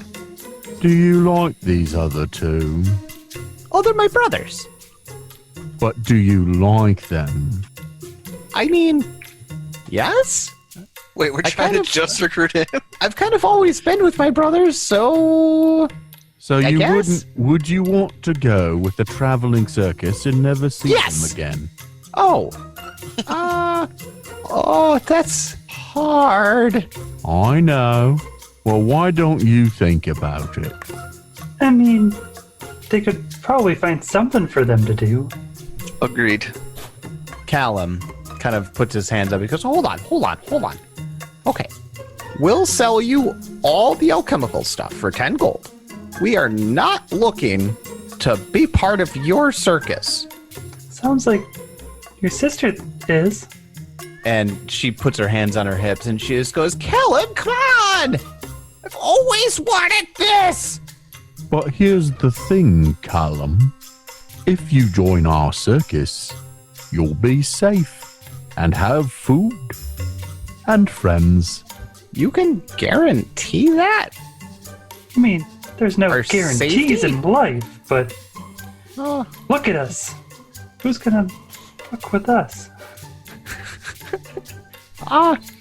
do you like these other two? Oh, they're my brothers. But do you like them? I mean, yes. Wait, we're I trying kind to of- just recruit him? I've kind of always been with my brothers, so So I you guess. would you want to go with the traveling circus and never see Yes. them again? oh, that's hard. I know. Well, why don't you think about it? I mean, they could probably find something for them to do. Agreed. Callum kind of puts his hands up. He goes, hold on. Okay. We'll sell you all the alchemical stuff for 10 gold. We are not looking to be part of your circus. Sounds like your sister is. And she puts her hands on her hips and she just goes, Callum, come on! I've always wanted this! But here's the thing, Callum. If you join our circus, you'll be safe and have food and friends. You can guarantee that? I mean, there's no Our guarantees safety? in life, but Oh, look at us. Who's gonna fuck with us?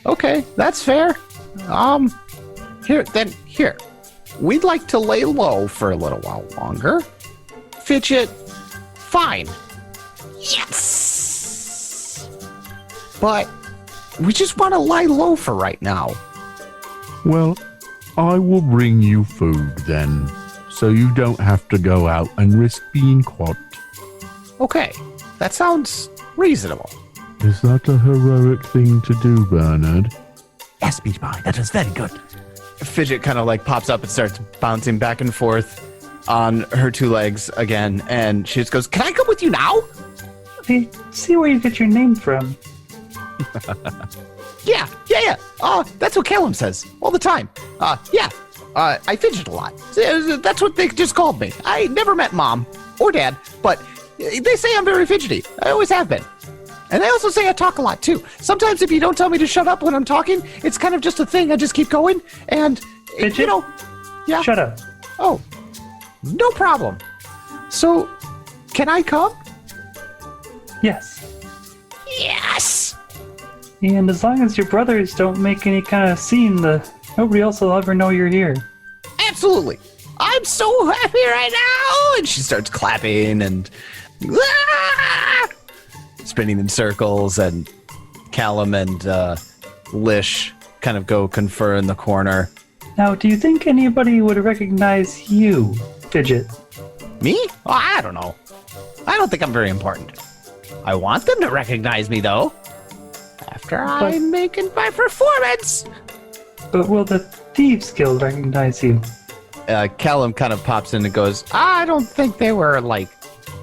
okay, that's fair. Here. We'd like to lay low for a little while longer. Fidget, fine. Yes! But we just want to lie low for right now. Well, I will bring you food then, so you don't have to go out and risk being caught. Okay, that sounds reasonable. Is that a heroic thing to do, Bernard? Yes, Peach Pie, that is very good. Fidget kind of like pops up and starts bouncing back and forth on her two legs again, and she just goes, can I come with you now? Hey, see where you get your name from. Yeah. That's what Callum says all the time. Yeah. I fidget a lot. That's what they just called me. I never met Mom or Dad, but they say I'm very fidgety. I always have been. And they also say I talk a lot, too. Sometimes if you don't tell me to shut up when I'm talking, it's kind of just a thing. I just keep going. And, Fidget? you know, yeah. Shut up. Oh, no problem. So, can I come? Yes. Yes! And as long as your brothers don't make any kind of scene, nobody else will ever know you're here. Absolutely. I'm so happy right now. And she starts clapping and spinning in circles. And Callum and Lish kind of go confer in the corner. Now, do you think anybody would recognize you, Fidget? Me? Oh, I don't know. I don't think I'm very important. I want them to recognize me, though. After I make my performance. But will the Thieves Guild recognize you? Callum kind of pops in and goes, I don't think they were, like,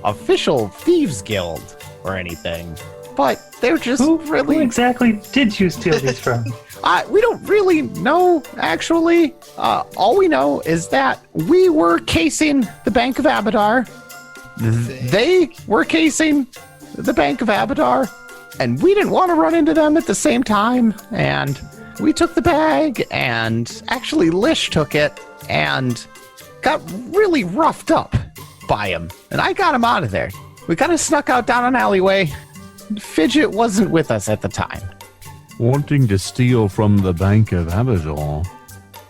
official Thieves Guild or anything. But they're just Who really... exactly did you steal these from? We don't really know, actually. All we know is that we were casing the Bank of Abadar. They were casing the Bank of Abadar. And we didn't want to run into them at the same time. And we took the bag, and actually Lish took it and got really roughed up by him. And I got him out of there. We kind of snuck out down an alleyway. Fidget wasn't with us at the time. Wanting to steal from the Bank of Abadar.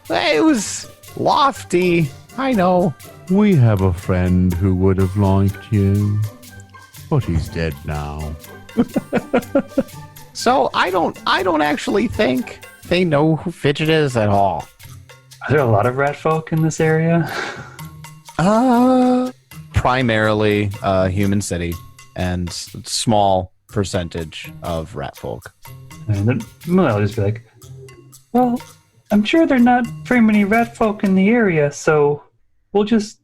It was lofty, I know. We have a friend who would have liked you, but he's dead now. So I don't actually think they know who Fidget is at all. Are there a lot of rat folk in this area? Primarily human city and small percentage of rat folk. And then I'll just be like, well, I'm sure there are not very many rat folk in the area, so we'll just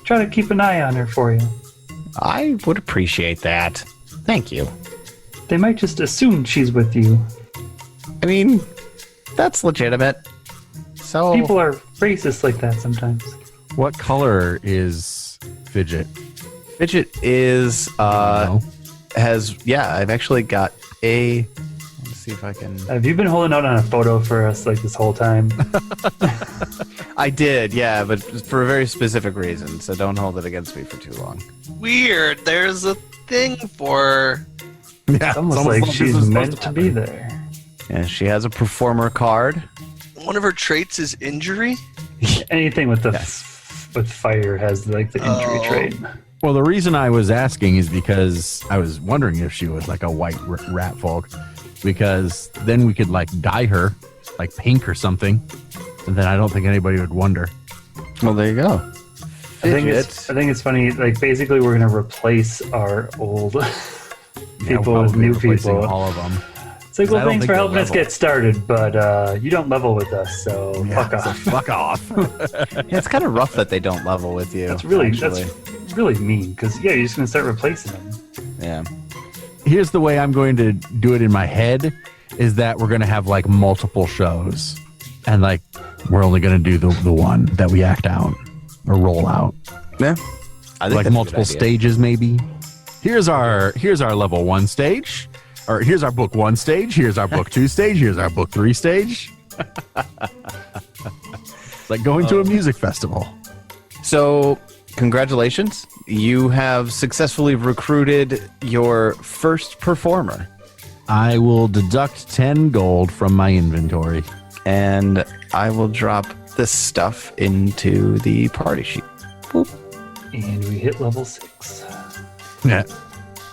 try to keep an eye on her for you. I would appreciate that. Thank you. They might just assume she's with you. I mean, that's legitimate. So People are racist like that sometimes. What color is Fidget? Fidget is No. I've actually got a. Let's see if I can. Have you been holding out on a photo for us like this whole time? I did, yeah, but for a very specific reason. So don't hold it against me for too long. Weird. There's a thing for. Yeah, It's almost like she's meant to be there. Yeah, she has a performer card. One of her traits is injury. Anything with the Yes. with fire has like the injury trait. Well, the reason I was asking is because I was wondering if she was like a white rat folk, because then we could like dye her like pink or something, and then I don't think anybody would wonder. Well, there you go. I think it's funny. Like basically, we're gonna replace our old people with new people. All of them. It's like, I well, don't thanks think for helping they'll us get started, but you don't level with us, so fuck So off. fuck off. Yeah, it's kind of rough that they don't level with you. That's really actually. that's really mean because you're just gonna start replacing them. Yeah. Here's the way I'm going to do it in my head is that we're going to have like multiple shows, and like we're only going to do the one that we act out or roll out. Yeah. I think Like that's a multiple good idea. stages maybe. Here's our level 1 stage, or here's our book 1 stage, here's our book 2 stage, here's our book 3 stage. It's like going to a music festival. So, congratulations. You have successfully recruited your first performer. I will deduct 10 gold from my inventory. And I will drop this stuff into the party sheet. Boop. And we hit level 6. Yeah.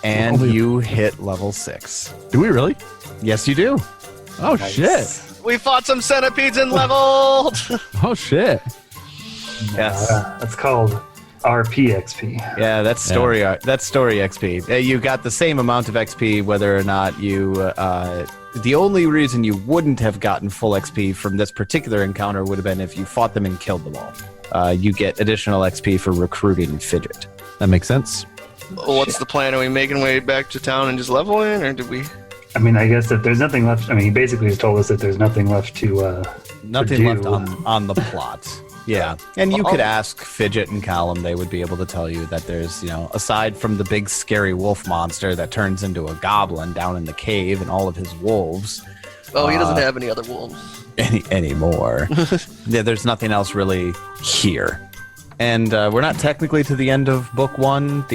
And Only- you hit level 6. Do we really? Yes, you do. Oh shit. We fought some centipedes and leveled. Oh shit. Yes. That's called RPXP. Yeah, that's story. That's story XP. You got the same amount of XP whether or not you. The only reason you wouldn't have gotten full XP from this particular encounter would have been if you fought them and killed them all. You get additional XP for recruiting Fidget. That makes sense. What's the plan? Are we making way back to town and just leveling, or did we? I mean, I guess if there's nothing left, I mean, he basically just told us that there's nothing left to Nothing do. left on the plot. Yeah. And you could ask Fidget and Callum. They would be able to tell you that there's, aside from the big scary wolf monster that turns into a goblin down in the cave and all of his wolves. Oh, he doesn't have any other wolves. Anymore. Yeah, there's nothing else really here. And we're not technically to the end of book 1,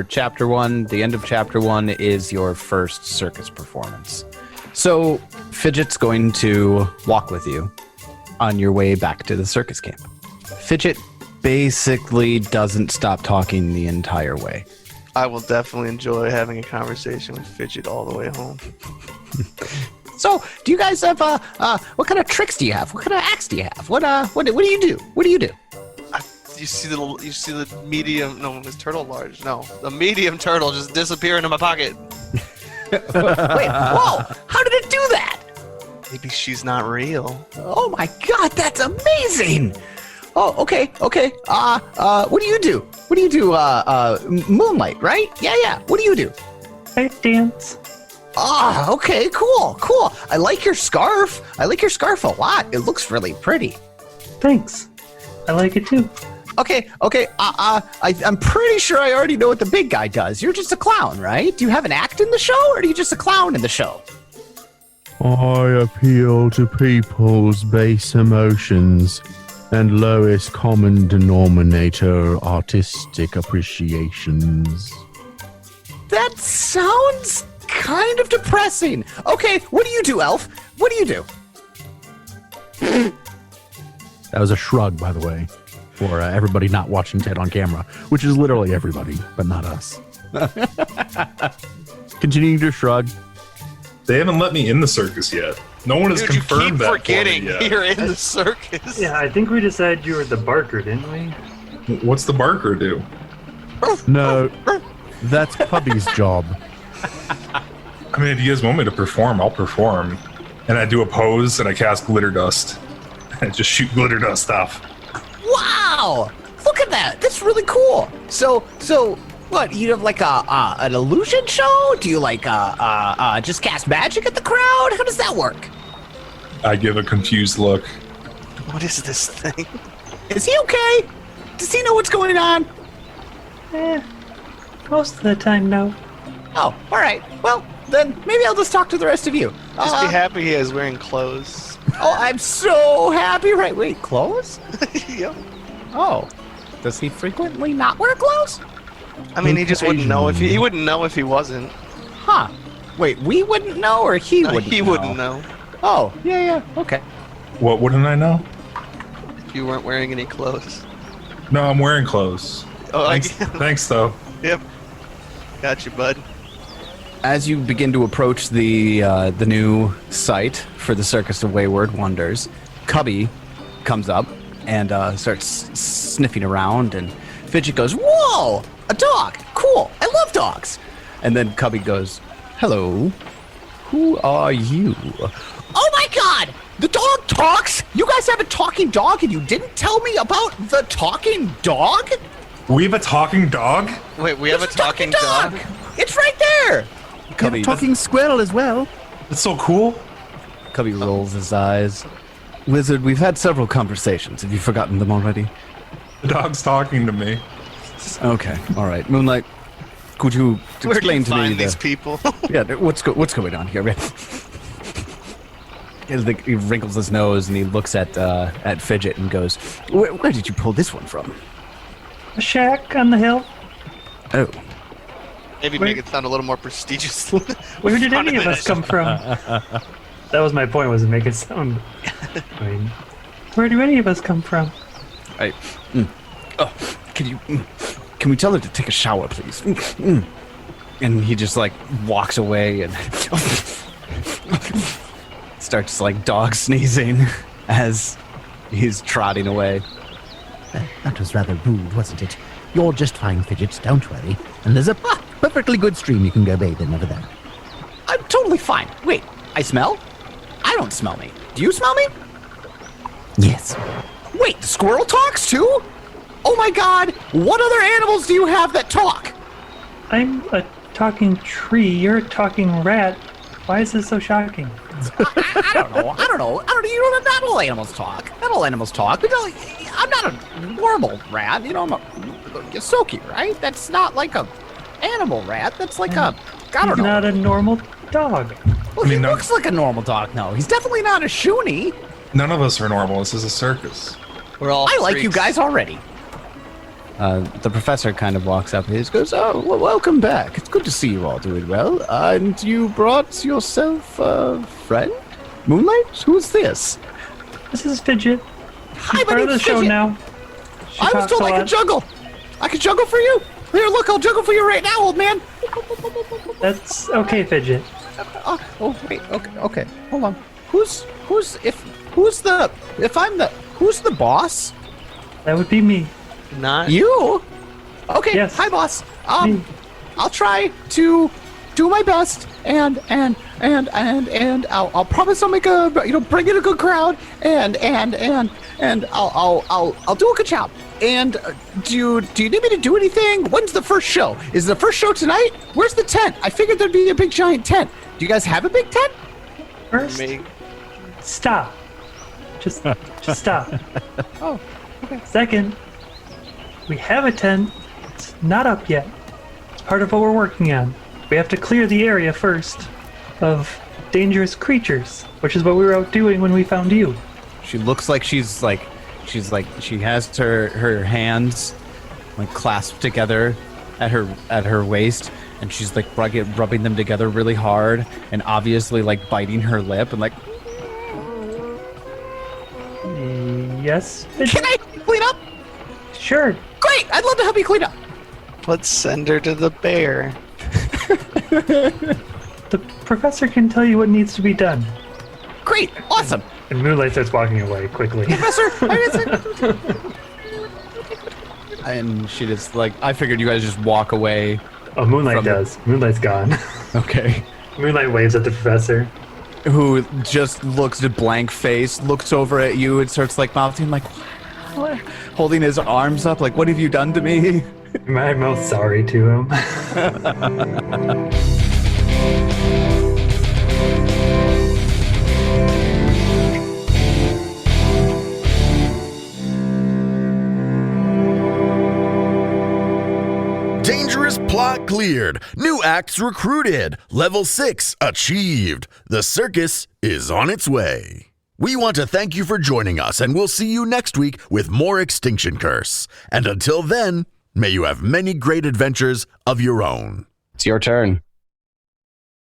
chapter 1. The end of chapter 1 is your first circus performance. So Fidget's going to walk with you on your way back to the circus camp. Fidget basically doesn't stop talking the entire way. I will definitely enjoy having a conversation with Fidget all the way home. So, do you guys have what kind of tricks do you have? What kind of acts do you have? What do you do? What do you do? You see the medium? No, is turtle large? No, the medium turtle just disappear into my pocket. Wait, whoa! How did it do that? Maybe she's not real. Oh my God, that's amazing! Oh, okay. What do you do? What do you do? Moonlight, right? Yeah. What do you do? I dance. Ah, okay, cool. I like your scarf. I like your scarf a lot. It looks really pretty. Thanks. I like it too. Okay. I'm pretty sure I already know what the big guy does. You're just a clown, right? Do you have an act in the show, or are you just a clown in the show? I appeal to people's base emotions and lowest common denominator artistic appreciations. That sounds kind of depressing. Okay, what do you do, Elf? What do you do? That was a shrug, by the way, for everybody not watching Ted on camera, which is literally everybody, but not us. Continuing to shrug. They haven't let me in the circus yet. No one has Dude, confirmed you keep that forgetting for me yet. you're in the circus. Yeah, I think we decided you were the barker, didn't we? What's the barker do? No, that's Pubby's job. I mean, if you guys want me to perform, I'll perform. And I do a pose and I cast glitter dust. And I just shoot glitter dust off. Wow! Look at that. That's really cool. So what? You have like an illusion show? Do you like just cast magic at the crowd? How does that work? I give a confused look. What is this thing? Is he okay? Does he know what's going on? Most of the time, no. Oh, all right. Well, then maybe I'll just talk to the rest of you. Just be happy he is wearing clothes. Oh, I'm so happy. Right? Wait, clothes? Yep. Oh, does he frequently not wear clothes? I mean, he just wouldn't know if he wouldn't know if he wasn't. Huh? Wait, we wouldn't know, or he wouldn't? He wouldn't know Oh, yeah. Okay. What wouldn't I know? if you weren't wearing any clothes. No, I'm wearing clothes. Oh, Thanks, though. Yep. Got you, bud. As you begin to approach the new site for the Circus of Wayward Wonders, Cubby comes up and starts sniffing around, and Fidget goes, "Whoa, a dog! Cool! I love dogs!" And then Cubby goes, "Hello, who are you?" Oh my God! The dog talks? You guys have a talking dog, and you didn't tell me about the talking dog? We have a talking dog? Wait, we have a There's talking dog? It's right there. Cubby, Talking squirrel as well. That's so cool. Cubby rolls his eyes. Wizard, we've had several conversations. Have you forgotten them already? The dog's talking to me. Okay, all right. Moonlight, could you Where do explain you to me find these people? Yeah, what's going on here? He wrinkles his nose and he looks at Fidget and goes, "Where did you pull this one from?" A shack on the hill. Oh, Maybe make it sound a little more prestigious. Where did any of us come from? That was my point, was to make it sound... I mean, where do any of us come from? Oh, can we tell her to take a shower, please? And he just like walks away and starts like dog sneezing as he's trotting away. That was rather rude, wasn't it? You're just fine, Fidget, don't worry. And there's a perfectly good stream you can go bathe in over there. I'm totally fine. Wait, I smell? I don't smell me. Do you smell me? Yes. Wait, the squirrel talks too? Oh my God! What other animals do you have that talk? I'm a talking tree. You're a talking rat. Why is this so shocking? I don't know. You know, not all animals talk. Not all animals talk. But I'm not a normal rat. You know, I'm a Yosoki, right? That's not like a animal rat. That's like a, I don't He's know. not a normal dog. Well, he looks like a normal dog, no. He's definitely not a Shuni. None of us are normal. This is a circus. We're all I like you freaks. guys already. The professor kind of walks up and he goes, "Oh, well, welcome back. It's good to see you all doing well. And you brought yourself a friend? Moonlight? Who's this?" This is Fidget. Hi, She's my part of the name's show Fidget. now. She I was talks told a I lot. could juggle. I could juggle for you. Here, look, I'll juggle for you right now, old man. That's okay, Fidget. Oh, wait, okay. Hold on. Who's the boss? That would be me. Not You? Okay. Yes. Hi, boss. Me. I'll try to do my best, and I'll promise I'll make bring in a good crowd, and I'll do a good job. And do you need me to do anything? When's the first show? Is the first show tonight? Where's the tent? I figured there'd be a big giant tent. Do you guys have a big tent? First, me. stop. Just stop. Oh, okay. Second, we have a tent. It's not up yet. It's part of what we're working on. We have to clear the area first of dangerous creatures, which is what we were out doing when we found you. She looks like she has her hands like clasped together at her waist, and she's like rubbing them together really hard, and obviously like biting her lip and like. Yes, Can I clean up? sure. Great! I'd love to help you clean up. Let's send her to the bear. The professor can tell you what needs to be done. Great! Awesome! And Moonlight starts walking away quickly. Professor! And she just like, I figured you guys just walk away. Oh, Moonlight From the- does. Moonlight's gone. Okay. Moonlight waves at the professor. Who just looks at blank face, looks over at you and starts like mouthing like, what? Holding his arms up like, what have you done to me? I'm most sorry to him. Dangerous plot cleared. New acts recruited. Level 6 achieved. The circus is on its way. We want to thank you for joining us, and we'll see you next week with more Extinction Curse. And until then, may you have many great adventures of your own. It's your turn.